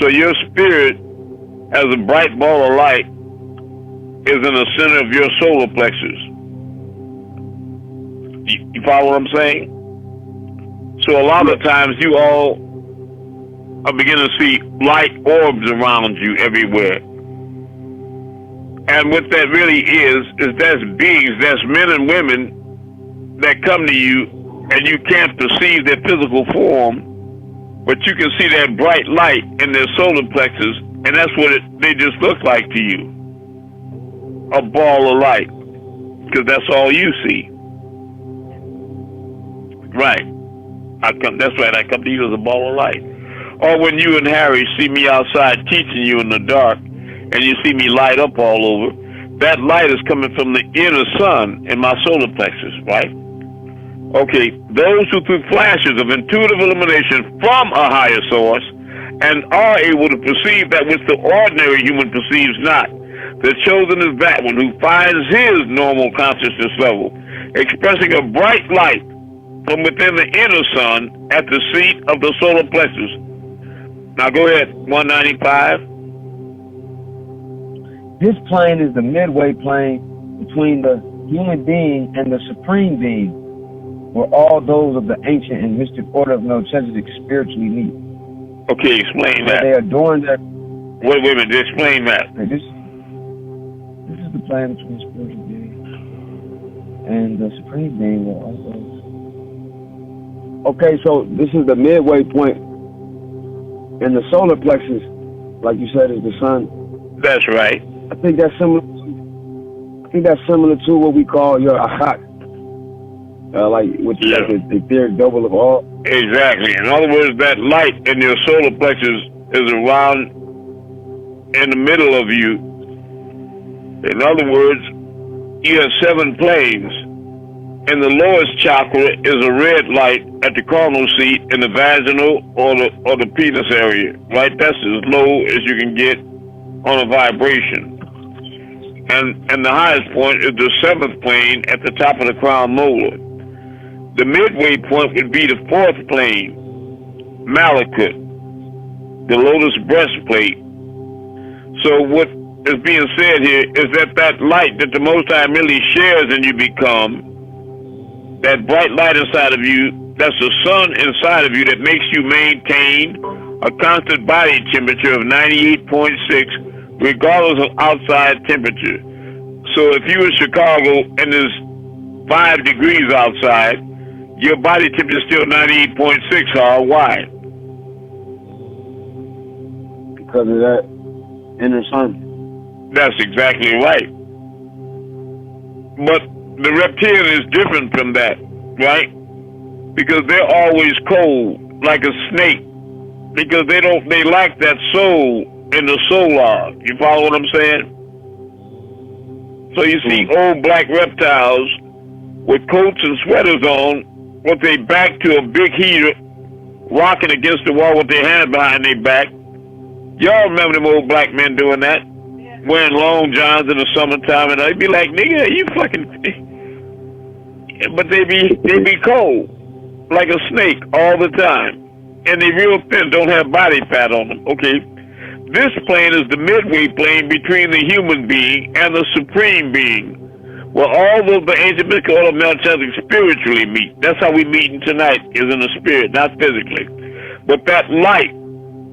So your spirit, as a bright ball of light, is in the center of your solar plexus. You follow what I'm saying? So a lot of times you all are beginning to see light orbs around you everywhere. And what that really is that's beings, that's men and women that come to you and you can't perceive their physical form, but you can see that bright light in their solar plexus, and that's what they just look like to you. A ball of light, because that's all you see. Right. That's right, I come to you as a ball of light. Or when you and Harry see me outside teaching you in the dark, and you see me light up all over, that light is coming from the inner sun in my solar plexus, right? Okay, those who through flashes of intuitive illumination from a higher source and are able to perceive that which the ordinary human perceives not. The chosen is that one who finds his normal consciousness level, expressing a bright light from within the inner sun at the seat of the solar plexus. Now go ahead, 195. This plane is the midway plane between the human being and the supreme being, where all those of the ancient and mystic order of Melchizedek spiritually meet. Okay, explain that. They adorn their... Wait a minute, explain that. This is the plane between the spiritual being and the supreme being, where all those... Okay, so this is the midway point, and the solar plexus, like you said, is the sun. That's right. I think that's similar to what we call your achat, which is like the etheric double of all. Exactly. In other words, that light in your solar plexus is around in the middle of you. In other words, you have 7 planes, and the lowest chakra is a red light at the coronal seat in the vaginal or the penis area. Right? That's as low as you can get on a vibration. And the highest point is the 7th plane at the top of the crown molar. The midway point would be the 4th plane, Malakut, the lotus breastplate. So what is being said here is that light that the Most High merely shares and you become, that bright light inside of you, that's the sun inside of you that makes you maintain a constant body temperature of 98.6 regardless of outside temperature. So if you in Chicago and there's 5 degrees outside, your body temperature is still 98.6, huh? Why? Because of that inner sun. That's exactly right. But the reptilian is different from that, right? Because they're always cold, like a snake. Because they lack that soul in the solar. You follow what I'm saying? So you see old black reptiles with coats and sweaters on, with their back to a big heater, rocking against the wall with their hands behind their back. Y'all remember them old black men doing that? Yeah. Wearing long johns in the summertime, and they'd be like, nigga, you fucking... But they be cold, like a snake all the time. And they real thin, don't have body fat on them, okay? This plane is the midway plane between the human being and the supreme being, where all of the ancient mystical order of Melchizedek spiritually meet. That's how we meeting tonight, is in the spirit, not physically. But that light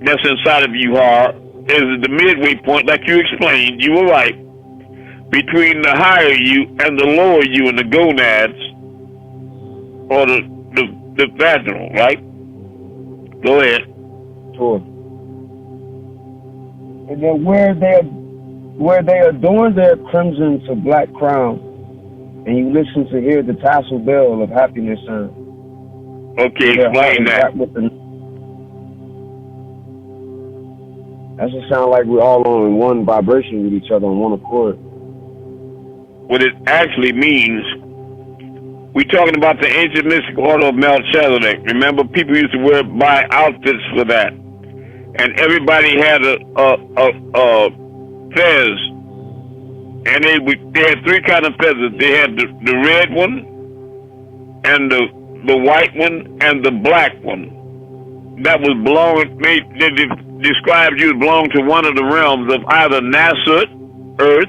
that's inside of you, is the midway point, like you explained, you were right, between the higher you and the lower you in the gonads, or the vaginal, right? Go ahead. Sure. And then where they adorn their crimson to black crown, and you listen to hear the tassel bell of happiness sound. Okay, explain that. That just sound like we're all on one vibration with each other on one accord. What it actually means, we're talking about the ancient mystical order of Melchizedek. Remember, people used to buy outfits for that. And everybody had a fez. And they had 3 kinds of feathers. They had the red one, and the white one, and the black one. That was they described you as belonging to one of the realms of either Nasut, earth,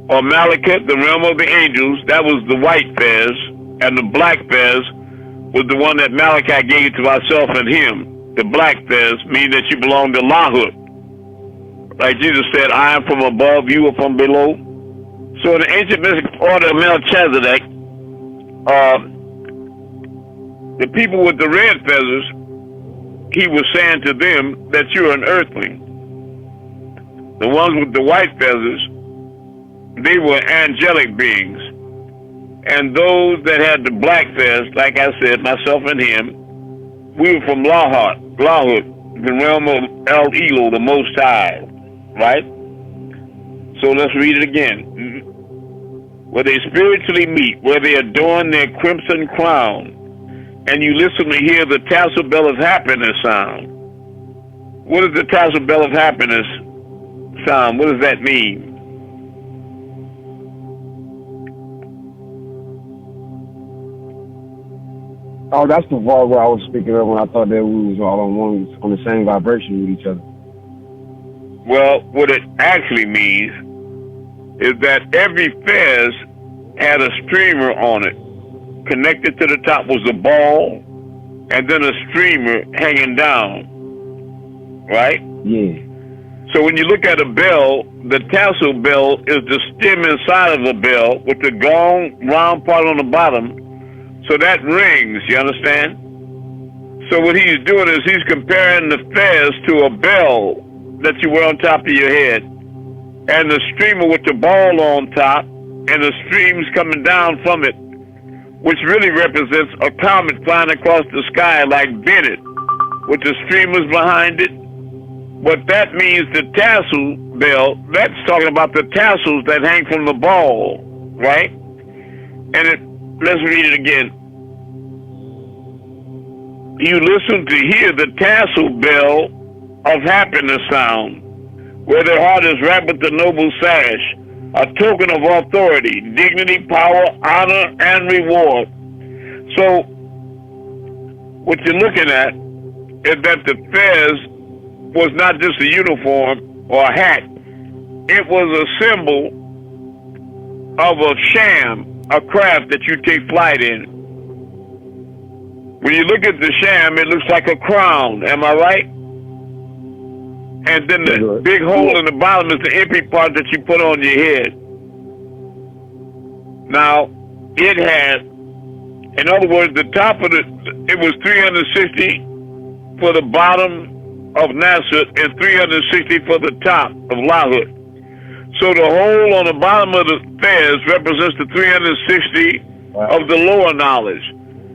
or Malakut, the realm of the angels. That was the white fez, and the black fez was the one that Malachi gave to myself and him. The black fez means that you belong to Lahut. Like Jesus said, I am from above, you are from below. So in the ancient mystic order of Melchizedek, The people with the red feathers, he was saying to them that you're an earthling. The ones with the white feathers, they were angelic beings. And those that had the black feathers, like I said, myself and him, we were from Lahut, the realm of El Elo, the Most High, right? So let's read it again. Where they spiritually meet, where they adorn their crimson crown, and you listen to hear the tassel bell of happiness sound. What is the tassel bell of happiness sound? What does that mean? Oh, that's the part where I was speaking of when I thought that we was all on the same vibration with each other. Well, what it actually means is that every fez had a streamer on it. Connected to the top was a ball, and then a streamer hanging down. Right? Yeah. So when you look at a bell, the tassel bell is the stem inside of the bell with the long, round part on the bottom. So that rings, you understand? So what he's doing is he's comparing the fez to a bell that you wear on top of your head, and the streamer with the ball on top, and the streams coming down from it, which really represents a comet flying across the sky like Bennett, with the streamers behind it. But that means the tassel bell, that's talking about the tassels that hang from the ball, right? And let's read it again. You listen to hear the tassel bell of happiness sound, where their heart is wrapped with the noble sash, a token of authority, dignity, power, honor, and reward. So, what you're looking at is that the fez was not just a uniform or a hat. It was a symbol of a sham, a craft that you take flight in. When you look at the sham, it looks like a crown. Am I right? And then the big hole in the bottom is the empty part that you put on your head. Now, it had, in other words, the top of it was 360 for the bottom of Nasser and 360 for the top of Lahut. So the hole on the bottom of the fez represents the 360 of the lower knowledge.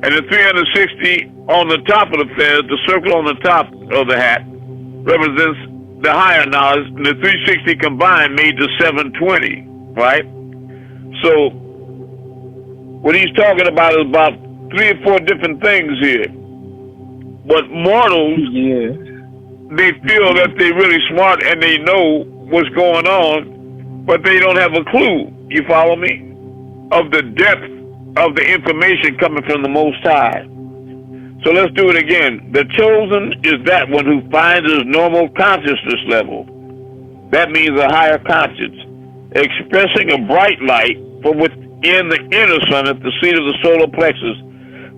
And the 360 on the top of the fez, the circle on the top of the hat, represents the higher knowledge, and the 360 combined made the 720, right? So what he's talking about is about 3 or 4 different things here. But mortals, they feel that they're really smart and they know what's going on, but they don't have a clue, you follow me, of the depth of the information coming from the Most High. So let's do it again. The chosen is that one who finds his normal consciousness level. That means a higher conscience, expressing a bright light from within the inner sun at the seat of the solar plexus.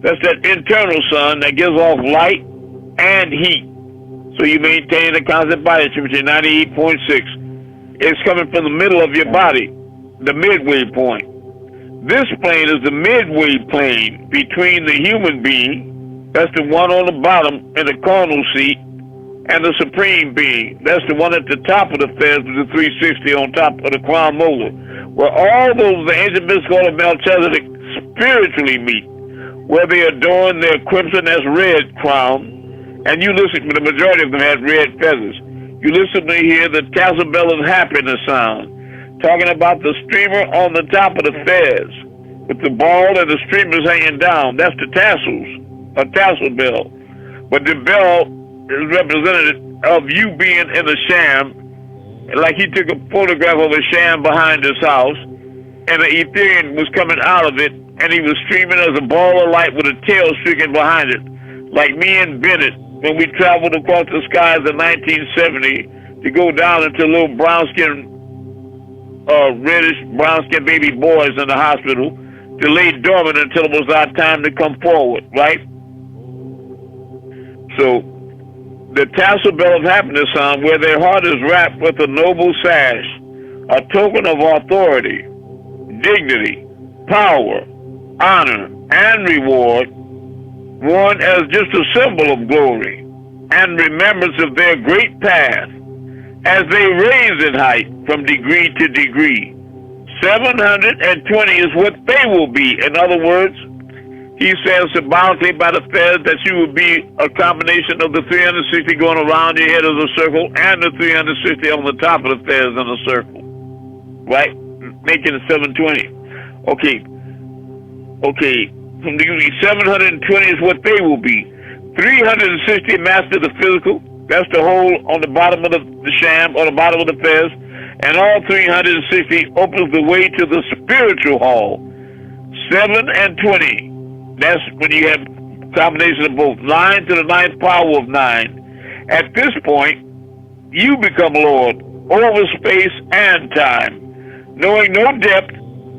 That's that internal sun that gives off light and heat. So you maintain a constant body temperature, 98.6. It's coming from the middle of your body, the midway point. This plane is the midway plane between the human being, that's the one on the bottom in the carnal seat, and the supreme being. That's the one at the top of the fez with the 360 on top of the crown molar, where all those, the ancient mystical of Melchizedek, spiritually meet, where they adorn their crimson as red crown. And you listen, the majority of them had red feathers. You listen to hear the tassel bell of happiness sound, talking about the streamer on the top of the fez, with the ball and the streamers hanging down. That's the tassels, a tassel bell. But the bell is representative of you being in a sham, like he took a photograph of a sham behind his house, and the Ethereum was coming out of it, and he was streaming as a ball of light with a tail streaking behind it, like me and Bennett when we traveled across the skies in 1970 to go down into little brown-skinned, reddish brown-skinned baby boys in the hospital to lay dormant until it was our time to come forward, right? So the tassel bell of happiness sound, where their heart is wrapped with a noble sash, a token of authority, dignity, power, honor, and reward. worn as just a symbol of glory and remembrance of their great past, as they raise in height from degree to degree. 720 is what they will be. In other words, he says symbolically by the feathers that you will be a combination of the 360 going around your head as a circle and the 360 on the top of the feathers in a circle. Right? Making it 720. Okay. From degree 720 is what they will be. 360 master the physical. That's the hole on the bottom of the sham or the bottom of the fez. And all 360 opens the way to the spiritual hall. 7 and 20. That's when you have combination of both. 9 to the 9th power of 9. At this point, you become Lord over space and time, knowing no depth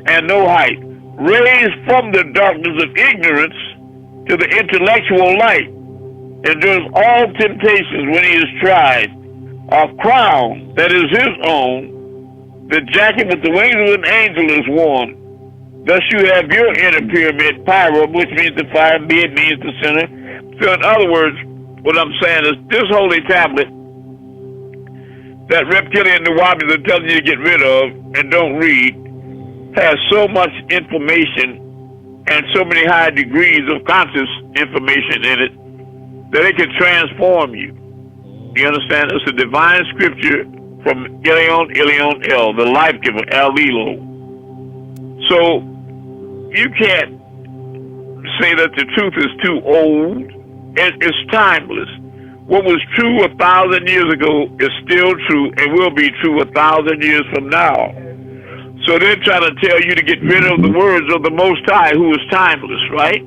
and no height, raised from the darkness of ignorance to the intellectual light, endures all temptations when he is tried, a crown that is his own, the jacket with the wings of an angel is worn. Thus you have your inner pyramid, pyra, which means the fire, it means the center. So in other words, what I'm saying is this holy tablet that reptilian Nuwabians are telling you to get rid of and don't read has so much information and so many high degrees of conscious information in it that it can transform you. You understand? It's a divine scripture from Ilion El, the life giver, El Elo. So you can't say that the truth is too old. It's timeless. What was true 1,000 years ago is still true and will be true 1,000 years from now. So they're trying to tell you to get rid of the words of the Most High, who is timeless, right?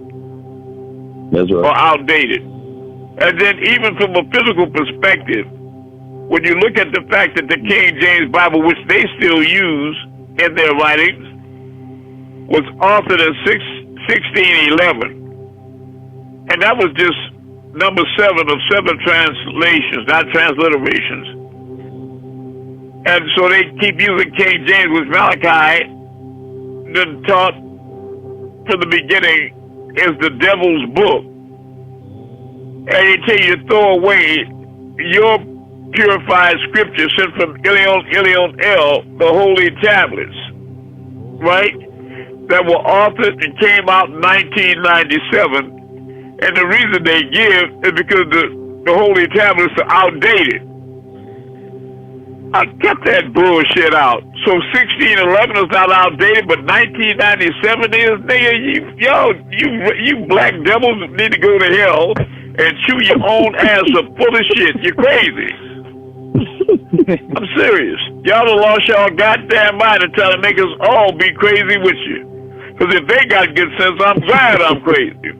That's right. Or outdated. And then even from a physical perspective, when you look at the fact that the King James Bible, which they still use in their writings, was authored in 1611. And that was just number 7 of 7 translations, not transliterations. And so they keep using King James, which Malachi been taught from the beginning is the devil's book. And they tell you to throw away your purified scripture sent from Ilion El, the holy tablets, right? That were authored and came out in 1997. And the reason they give is because the holy tablets are outdated. I cut that bullshit out. So 1611 is not outdated, but 1997 is, nigga. You black devils need to go to hell and chew your own ass up full of shit. You're crazy. I'm serious. Y'all have lost y'all goddamn mind and trying to make us all be crazy with you. Because if they got good sense, I'm glad I'm crazy.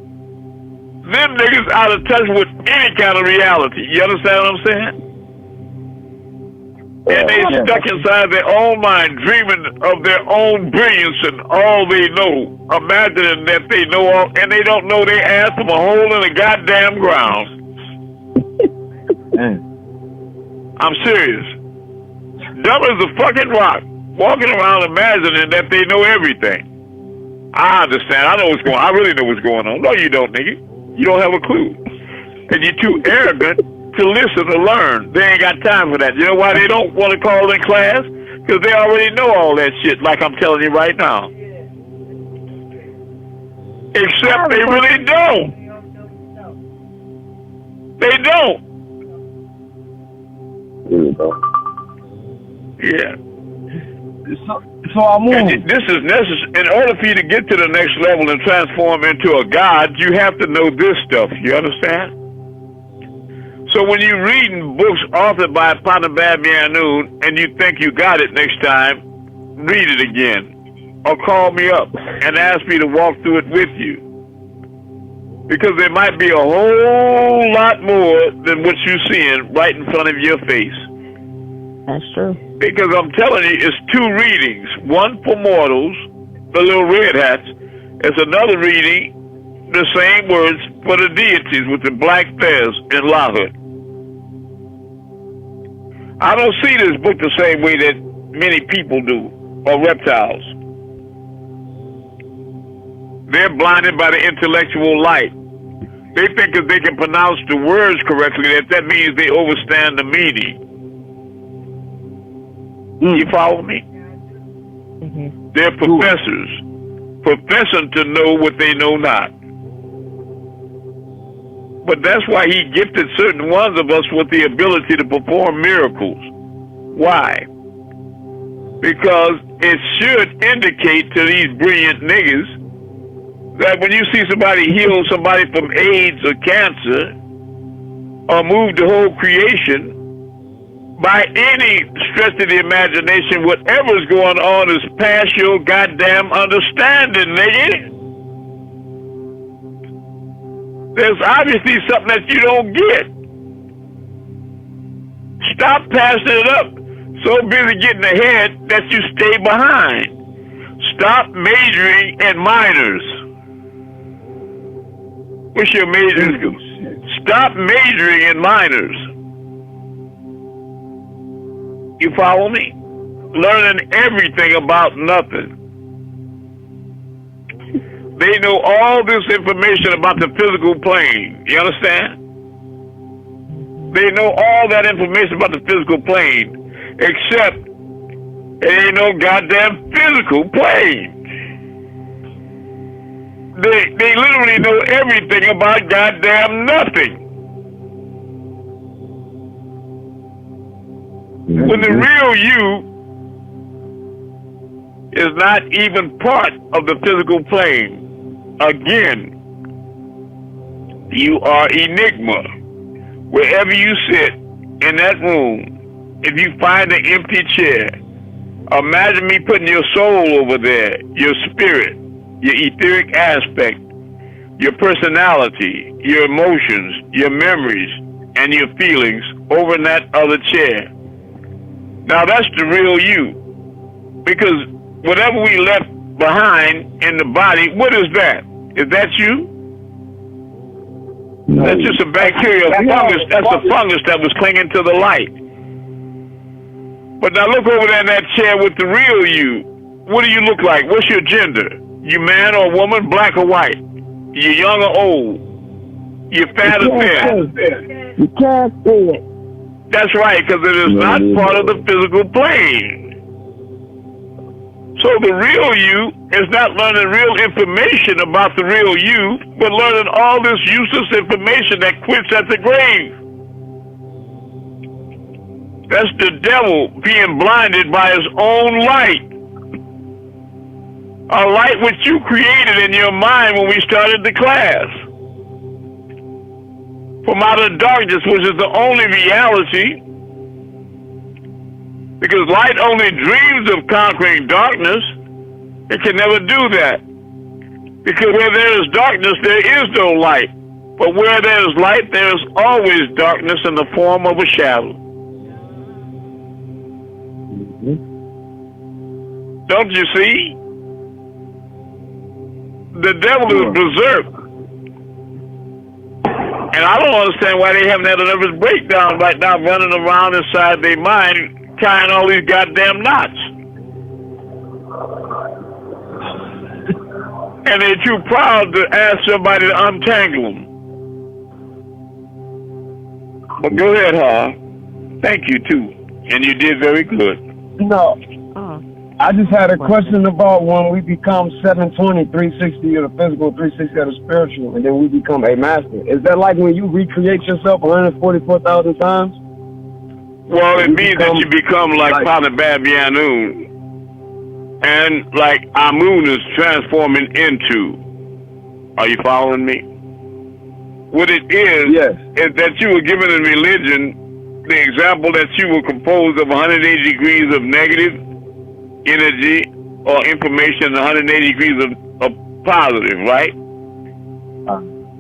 Them niggas out of touch with any kind of reality. You understand what I'm saying? And they stuck inside their own mind, dreaming of their own brilliance and all they know, imagining that they know all, and they don't know their ass from a hole in the goddamn ground. I'm serious. Dumb as a fucking rock, walking around imagining that they know everything. I understand. I know what's going on. I really know what's going on. No, you don't, nigga. You don't have a clue. And you're too arrogant to listen or learn. They ain't got time for that. You know why they don't want to call in class? Because they already know all that shit, like I'm telling you right now. Except they really don't. They don't. Yeah. So Amun, this is necessary. In order for you to get to the next level and transform into a God, you have to know this stuff. You understand? So when you're reading books authored by Panabab Yanun and you think you got it next time, read it again. Or call me up and ask me to walk through it with you. Because there might be a whole lot more than what you're seeing right in front of your face. That's true. Because I'm telling you, it's 2 readings. One for mortals, the little red hats. It's another reading, the same words for the deities with the black fez and lahut. I don't see this book the same way that many people do, or reptiles. They're blinded by the intellectual light. They think if they can pronounce the words correctly, that means they understand the meaning. You follow me? Mm-hmm. They're professors, professing to know what they know not. But that's why he gifted certain ones of us with the ability to perform miracles. Why? Because it should indicate to these brilliant niggas that when you see somebody heal somebody from AIDS or cancer, or move the whole creation, by any stretch of the imagination, whatever's going on is past your goddamn understanding, nigga. There's obviously something that you don't get. Stop passing it up. So busy getting ahead that you stay behind. Stop majoring in minors. What's your major in school? Stop majoring in minors. You follow me? Learning everything about nothing. They know all this information about the physical plane. You understand? They know all that information about the physical plane, except it ain't no goddamn physical plane. They literally know everything about goddamn nothing. When the real you is not even part of the physical plane. Again, you are enigma. Wherever you sit in that room, if you find an empty chair, imagine me putting your soul over there, your spirit, your etheric aspect, your personality, your emotions, your memories, and your feelings over in that other chair. Now that's the real you. Because whatever we left behind in the body, what is that? Is that you? No. That's just a bacterial fungus. That's a fungus that was clinging to the light. But now look over there in that chair with the real you. What do you look like? What's your gender? You man or woman, black or white? You young or old? You fat or thin? You can't see it. That's right, because it is not part of the physical plane. So the real you is not learning real information about the real you, but learning all this useless information that quits at the grave. That's the devil being blinded by his own light. A light which you created in your mind when we started the class. From out of darkness, which is the only reality. Because light only dreams of conquering darkness. It can never do that. Because where there is darkness, there is no light. But where there is light, there is always darkness in the form of a shadow. Don't you see? The devil is berserk. And I don't understand why they haven't had a nervous breakdown right now running around inside their mind tying all these goddamn knots. And they're too proud to ask somebody to untangle them. But go ahead, Ha. Thank you, too. And you did very good. No. I just had a question about when we become 720, 360 of the physical, 360 of the spiritual, and then we become a master. Is that like when you recreate yourself 144,000 times? Well, it means that you become like Father Babyanun, and like Amun is transforming into. Are you following me? What it is, yes, is that you were given in religion the example that you were composed of 180 degrees of negative energy or information, 180 degrees of positive, right?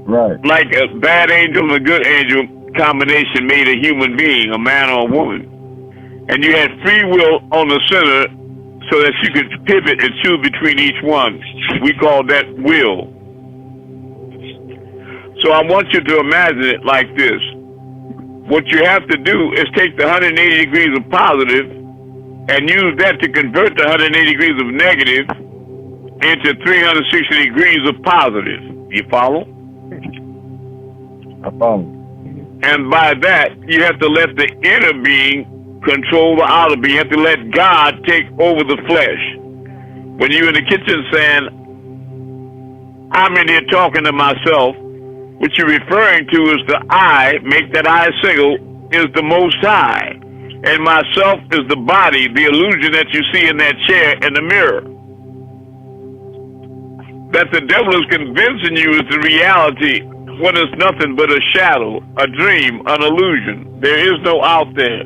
Right. Like a bad angel and a good angel combination made a human being, a man or a woman. And you had free will on the center so that you could pivot and choose between each one. We call that will. So I want you to imagine it like this. What you have to do is take the 180 degrees of positive and use that to convert the 180 degrees of negative into 360 degrees of positive. You follow? I follow. And by that, you have to let the inner being control the outer being. You have to let God take over the flesh. When you're in the kitchen saying, I'm in here talking to myself, what you're referring to is the I, make that I single, is the Most High. And myself is the body, the illusion that you see in that chair in the mirror. That the devil is convincing you is the reality when it's nothing but a shadow, a dream, an illusion. There is no out there.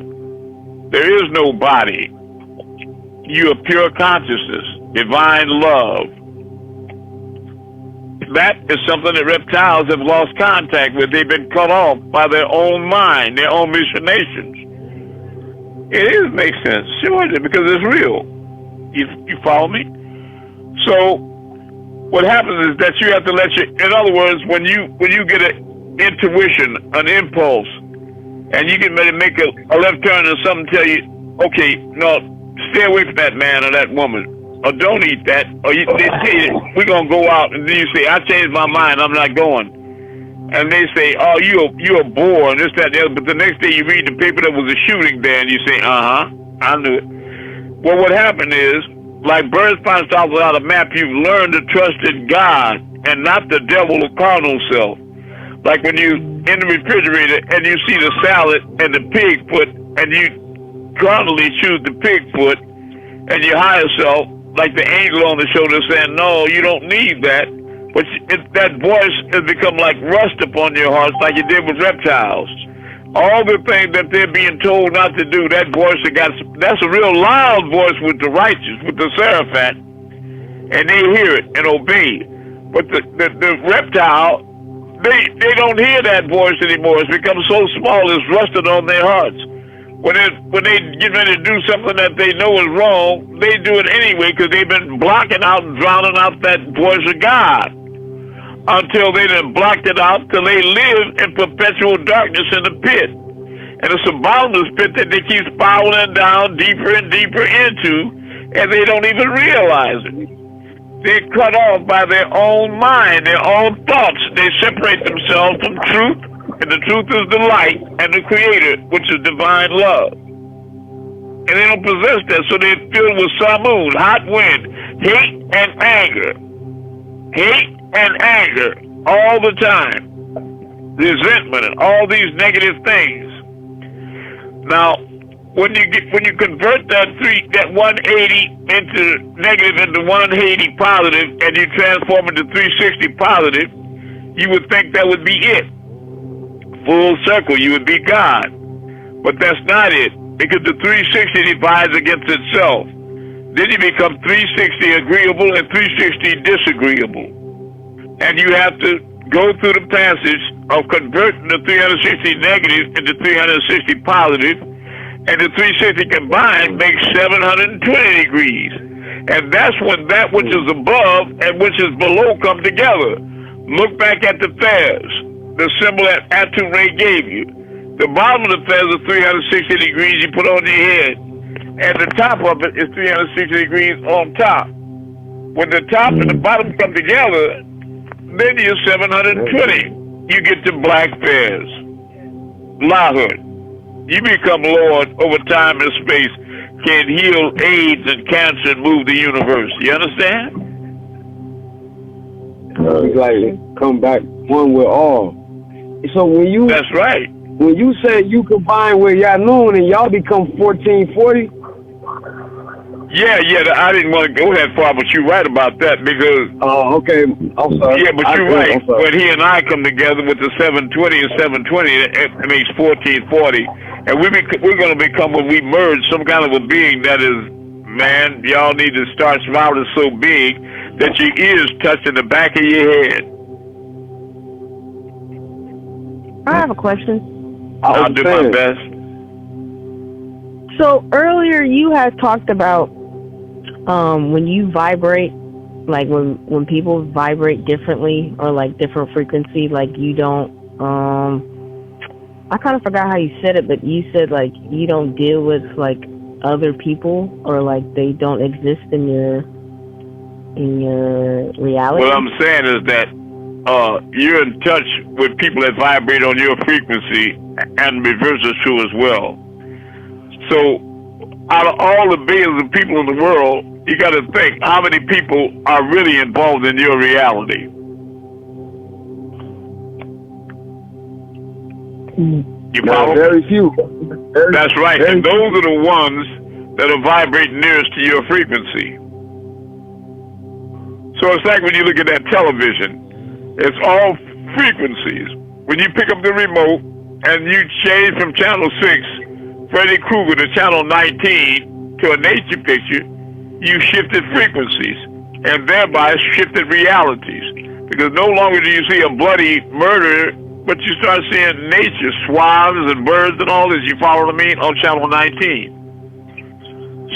There is no body. You are pure consciousness, divine love. That is something that reptiles have lost contact with. They've been cut off by their own mind, their own machinations. It makes sense, sure, because it's real. You follow me? So what happens is that you have to let in other words, when you get an intuition, an impulse, and you get ready to make a left turn and something tell you, okay, no, stay away from that man or that woman. Or don't eat that, or they say, we're going to go out, and then you say, I changed my mind, I'm not going. And they say, oh, you're a bore, and this, that, and the other, but the next day you read the paper that was a shooting there, and you say, I knew it. Well, what happened is, like birds find stars without a map, you've learned to trust in God, and not the devil or carnal self. Like when you in the refrigerator, and you see the salad and the pig foot, and you carnally choose the pig foot, and your higher self, like the angel on the shoulder saying, no, you don't need that. But that voice has become like rust upon your hearts like it did with reptiles. All the things that they're being told not to do, that voice, that's a real loud voice with the righteous, with the seraphat. And they hear it and obey. But the reptile, they don't hear that voice anymore. It's become so small, it's rusted on their hearts. When they get ready to do something that they know is wrong, they do it anyway because they've been blocking out and drowning out that voice of God until they done blocked it out till they live in perpetual darkness in the pit. And it's a bottomless pit that they keep spiraling down deeper and deeper into, and they don't even realize it. They're cut off by their own mind, their own thoughts. They separate themselves from truth. And the truth is the light and the creator, which is divine love. And they don't possess that, so they're filled with Samun, hot wind, hate and anger. Hate and anger all the time. Resentment and all these negative things. Now, when you convert that 180 into negative into 180 positive, and you transform it to 360 positive, you would think that would be it. Full circle, you would be God. But that's not it, because the 360 divides against itself. Then you become 360 agreeable and 360 disagreeable. And you have to go through the passage of converting the 360 negative into 360 positive, and the 360 combined makes 720 degrees. And that's when that which is above and which is below come together. Look back at the fairs. The symbol that Amun-Rayay gave you. The bottom of the feather is 360 degrees you put on your head, and the top of it is 360 degrees on top. When the top and the bottom come together, then you're 720. You get to black feathers. Lahud. You become Lord over time and space, can heal AIDS and cancer and move the universe. You understand? It's like come back one with all. So when you that's right. When you say you combine with Yanun and y'all become 1440. Yeah, I didn't want to go that far, but you're right about that because. Oh, okay. I'm sorry. Yeah, but you're right. When he and I come together with the 720 and 720, it makes 1440, and we're going to become when we merge some kind of a being that is, man. Y'all need to start smiling so big that your ears touching the back of your head. I have a question. I'll do my best. So earlier you had talked about when you vibrate, like when people vibrate differently or like different frequency, like you don't, I kind of forgot how you said it, but you said like you don't deal with like other people or like they don't exist in your reality. What I'm saying is that you're in touch with people that vibrate on your frequency, and reverse is true as well. So, out of all the billions of people in the world, you got to think how many people are really involved in your reality. You follow? Very few. That's right. And those are the ones that are vibrating nearest to your frequency. So it's like when you look at that television, it's all frequencies. When you pick up the remote and you change from channel 6, Freddy Krueger, to channel 19 to a nature picture, you shifted frequencies and thereby shifted realities. Because no longer do you see a bloody murder, but you start seeing nature, swans and birds and all this. You follow what I mean? On channel 19.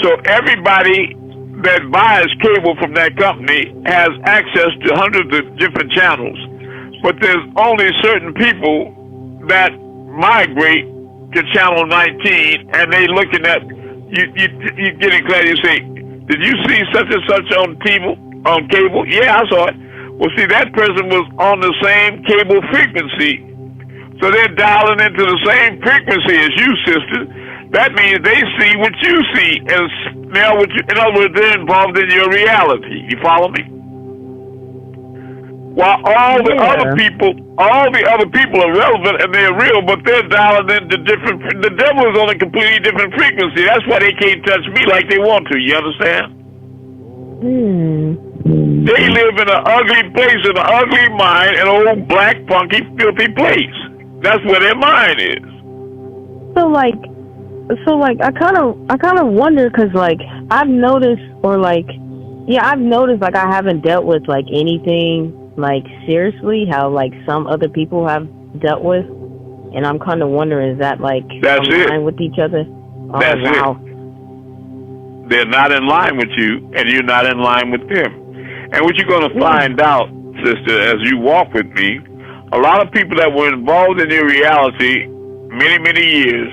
So everybody that buys cable from that company has access to hundreds of different channels. But there's only certain people that migrate to channel 19, and they looking at, you get it clear, you say, did you see such and such on cable? Yeah, I saw it. Well, see, that person was on the same cable frequency. So they're dialing into the same frequency as you, sister. That means they see what you see. And now, in other words, they're involved in your reality. You follow me? While all the other people are relevant and they're real, but they're dialing into different. The devil is on a completely different frequency. That's why they can't touch me like they want to. You understand? They live in an ugly place, in an ugly mind, an old black, funky, filthy place. That's where their mind is. So like, I kind of wonder, because like I've noticed, like I haven't dealt with like anything like seriously how like some other people have dealt with, and I'm kind of wondering, is that like that's in it line with each other? That's wow. it. They're not in line with you, and you're not in line with them. And what you're going to find out, sister, as you walk with me, a lot of people that were involved in your reality many, many years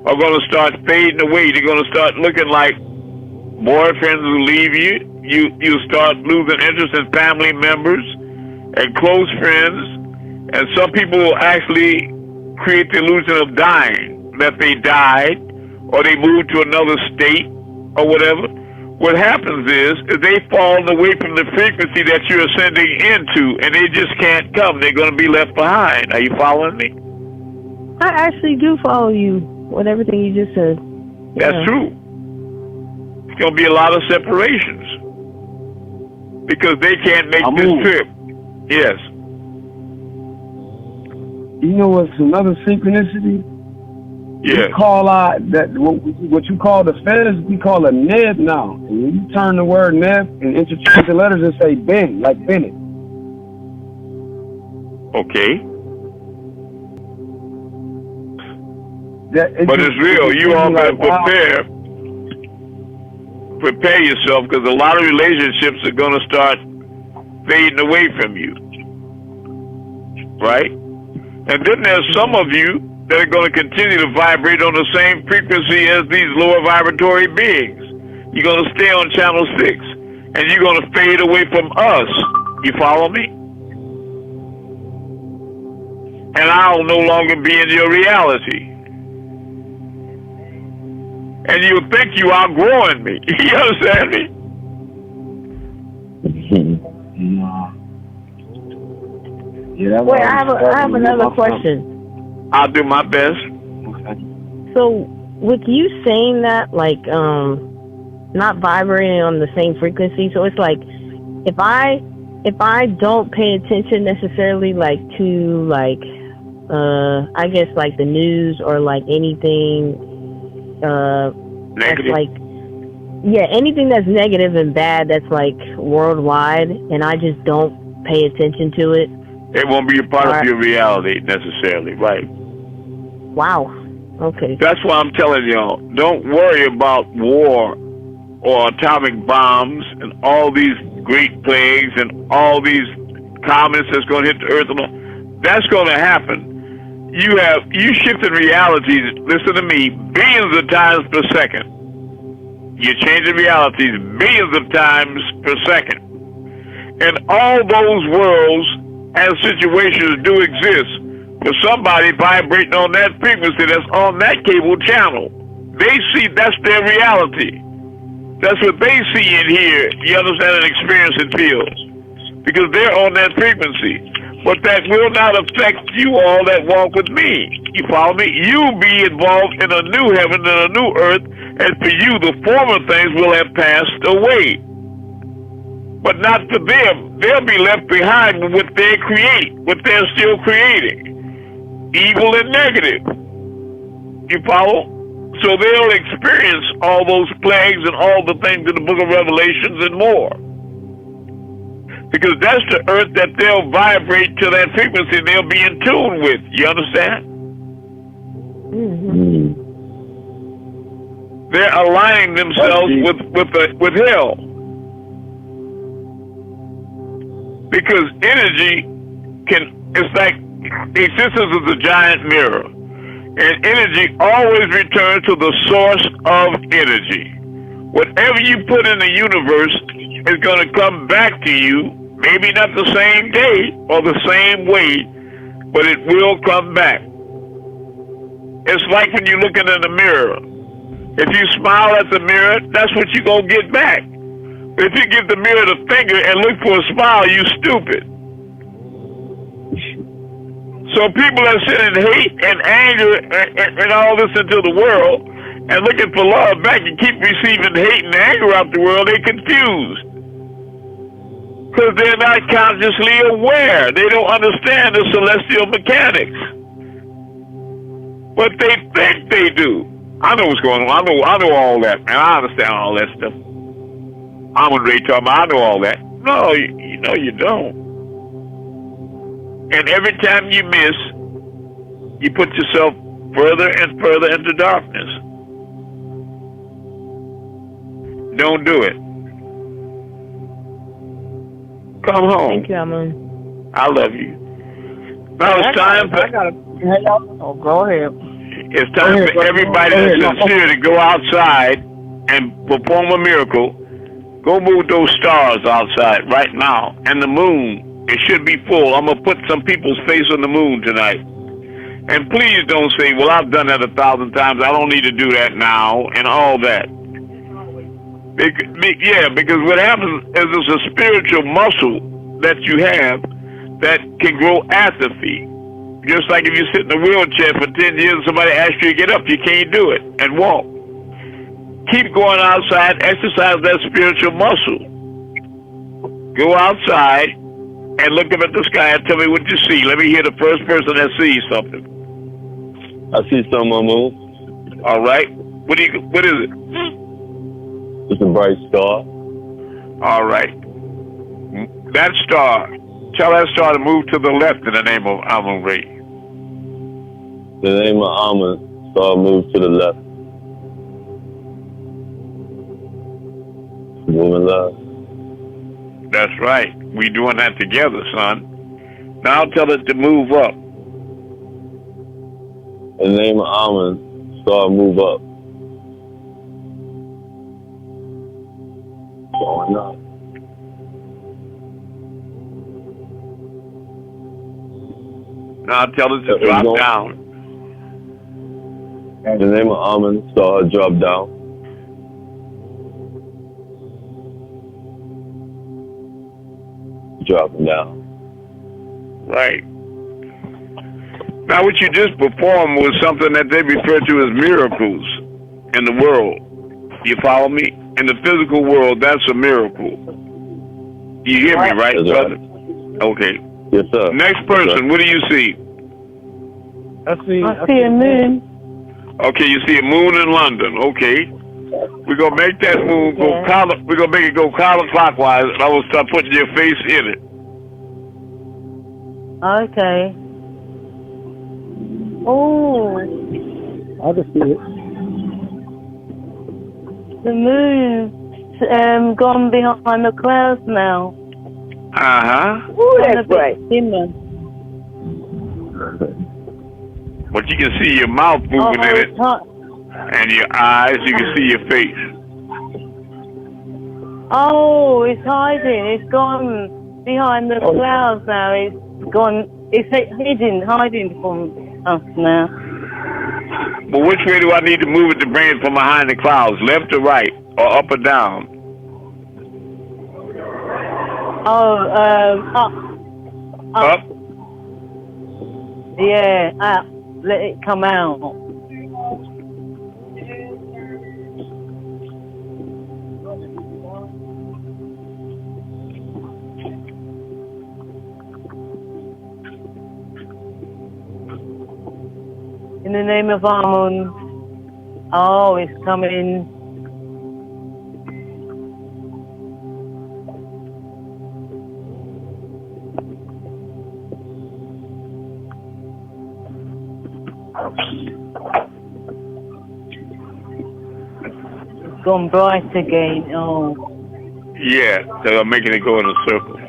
are going to start fading away. They're going to start looking like boyfriends who leave you. You start losing interest in family members and close friends. And some people will actually create the illusion of dying, that they died or they moved to another state or whatever. What happens is they fall away from the frequency that you're ascending into, and they just can't come. They're going to be left behind. Are you following me? I actually do follow you with everything you just said. That's true. It's going to be a lot of separations because they can't make this trip. Yes. You know what's another synchronicity? Yeah. We call what you call the feds, we call a neb now. And when you turn the word neb and interchange the letters and say Ben, like Bennett. Okay. But it's real. You all got to prepare yourself, because a lot of relationships are going to start fading away from you. Right? And then there's some of you that are going to continue to vibrate on the same frequency as these lower vibratory beings. You're going to stay on channel 6, and you're going to fade away from us. You follow me? And I'll no longer be in your reality. And you'll think you are outgrowing me. You understand me? Yeah, wait, I have another question. I'll do my best. So, with you saying that, like, not vibrating on the same frequency, so it's like, if I don't pay attention necessarily, like, to, like, I guess, like, the news or, like, anything, negative. That's, like, yeah, anything that's negative and bad that's, like, worldwide, and I just don't pay attention to it, it won't be a part of your reality necessarily, right? Wow. Okay. That's why I'm telling y'all, don't worry about war or atomic bombs and all these great plagues and all these comets that's going to hit the earth. And all. That's going to happen. You shifting realities, listen to me, billions of times per second. You're changing realities billions of times per second. And all those worlds and situations do exist for somebody vibrating on that frequency that's on that cable channel. They see that's their reality. That's what they see and hear, you understand, and experience and feel. Because they're on that frequency. But that will not affect you all that walk with me. You follow me? You be involved in a new heaven and a new earth, and for you the former things will have passed away. But not for them. They'll be left behind with what they create, what they're still creating. Evil and negative. You follow? So they'll experience all those plagues and all the things in the book of Revelations and more. Because that's the earth that they'll vibrate to that frequency they'll be in tune with. You understand? Mm. They're aligning themselves with hell. Because energy it's like existence is a giant mirror. And energy always returns to the source of energy. Whatever you put in the universe is going to come back to you, maybe not the same day or the same way, but it will come back. It's like when you're looking in the mirror. If you smile at the mirror, that's what you're going to get back. But if you give the mirror the finger and look for a smile, you're stupid. So people are sending hate and anger and all this into the world and looking for love back and keep receiving hate and anger out the world, they're confused. Because they're not consciously aware. They don't understand the celestial mechanics. But they think they do. I know what's going on. I know all that, man. I understand all that stuff. Amun-Rayay talking about, I know all that. No, you don't. And every time you miss, you put yourself further and further into darkness. Don't do it. Come home. Thank you, Amun. I love you. Now it's time for... go ahead. It's time for everybody that's sincere to go outside and perform a miracle. Go move those stars outside right now. And the moon. It should be full. I'm going to put some people's face on the moon tonight. And please don't say, well, I've done that 1,000 times. I don't need to do that now and all that. Because what happens is it's a spiritual muscle that you have that can grow atrophy. Just like if you sit in a wheelchair for 10 years and somebody asks you to get up, you can't do it and walk. Keep going outside, exercise that spiritual muscle. Go outside and look up at the sky and tell me what you see. Let me hear the first person that sees something. I see something on the moon. All right. What is it? It's a bright star. All right. That star, tell that star to move to the left in the name of Amun-Rayay. The name of Amun, star moves to the left. Moving left. That's right. We doing that together, son. Now tell it to move up. In the name of Amun, star move up. Going up. Now tell it to drop down. In the name of Amun, star drop down. Dropping down. Right. Now what you just performed was something that they refer to as miracles in the world. You follow me? In the physical world, that's a miracle. You hear me, right, brother? Okay. Yes, sir. Next person, what do you see? I see a moon. Okay, you see a moon in London. Okay. We're going to make that moon go we're going to make it go counterclockwise, and I will start putting your face in it. Okay. Oh. I can see it. The moon's gone behind the clouds now. Uh-huh. Ooh, that's right. But you can see your mouth moving in it. And your eyes, you can see your face. Oh, it's hiding. It's gone behind the clouds now. It's It's hiding from us now. But which way do I need to move it to bring it from behind the clouds? Left or right? Or up or down? Up. Yeah, up. Let it come out. In the name of Amun. Oh, it's coming. It's gone bright again. Oh. Yeah, so I'm making it go in a circle.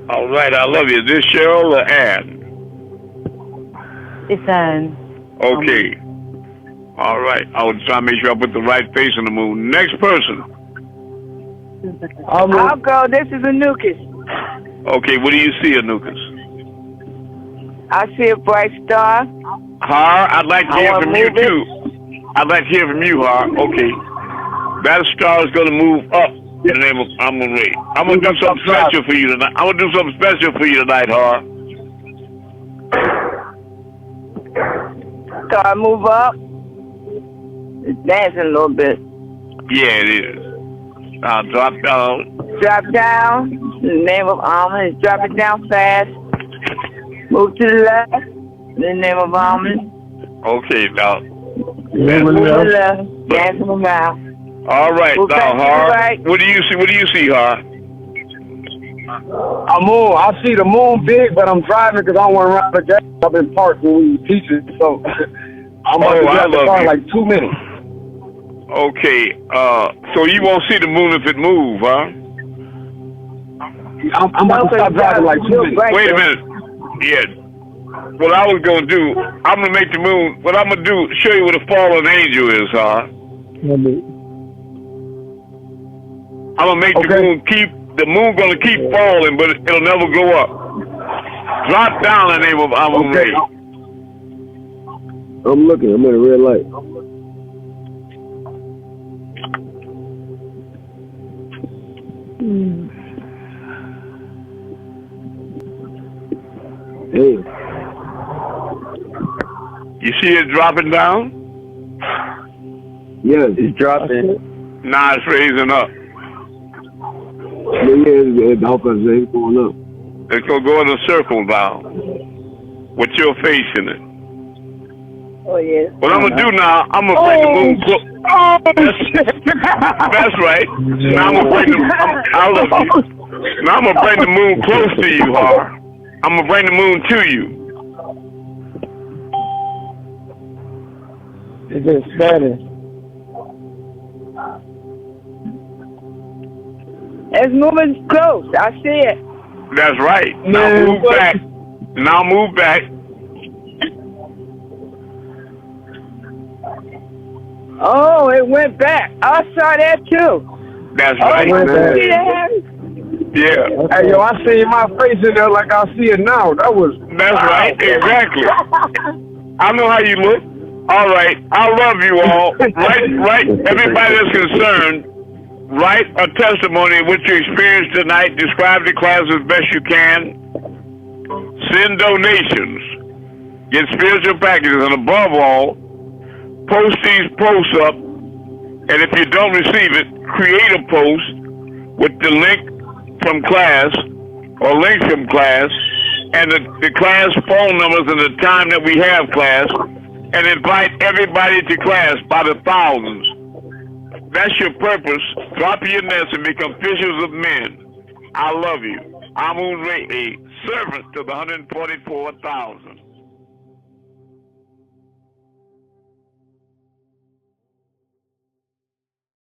All right, I love you. Is this Cheryl or Ann? It's Ann. Okay. All right. I was trying to make sure I put the right face on the moon. Next person. I'll go. This is Anubis. Okay, what do you see, Anubis? I see a bright star. Har, I'd like to hear from you too. I'd like to hear from you, Har. Okay. That star is going to move up in the name of Amun-Rayay. I'm going to do something special for you tonight. I'm going to do something special for you tonight, Har. Star move up. It's dancing a little bit. Yeah, it is. Now drop down. Drop down. In the name of Amun. Drop it down fast. Move to the left. In the name of Amun. Okay, now. Move to the left. Dancing around. All right, now, Har. Right. What do you see? What do you see, Har? Amun, I see the moon big, but I'm driving because I don't want to run the gas. I've been parked when we pieces, so I'm about to drive the car in like 2 minutes. Okay, so you won't see the moon if it moves, huh? I'm about to stop driving like 2 minutes. Wait a minute. Yeah. What I was going to do, I'm going to make the moon, what I'm going to do, show you what a fallen angel is, huh? I'm going to make the moon going to keep falling, but it'll never go up. Drop down in the name of Amun-Rayay. I'm looking. I'm at a red light. Hey. You see it dropping down? Yes, it's dropping. Now it's raising up. Yeah, it's going up. It's going to go in a circle now with your face in it. Oh, yeah. What I'm going to do now, I'm going to bring the moon close. That's right. Now I'm going to bring I love you. Now I'm going to bring the moon close to you, Har. I'm going to bring the moon to you. It's just Spanish. It's moving close. I see it. That's right. Now move back. Now move back. Oh, it went back. I saw that too. That's right. Yeah. Hey, yo, I see my face in there like I see it now. That's right. Exactly. I know how you look. All right. I love you all. Right. Everybody that's concerned, write a testimony of what you experienced tonight. Describe the class as best you can. Send donations. Get spiritual packages. And above all, post these posts up. And if you don't receive it, create a post with the link from class or links from class and the class phone numbers and the time that we have class, and invite everybody to class by the thousands. That's your purpose. Drop your nest and become fishers of men. I love you. Amun-Rayay, servant to the 144,000.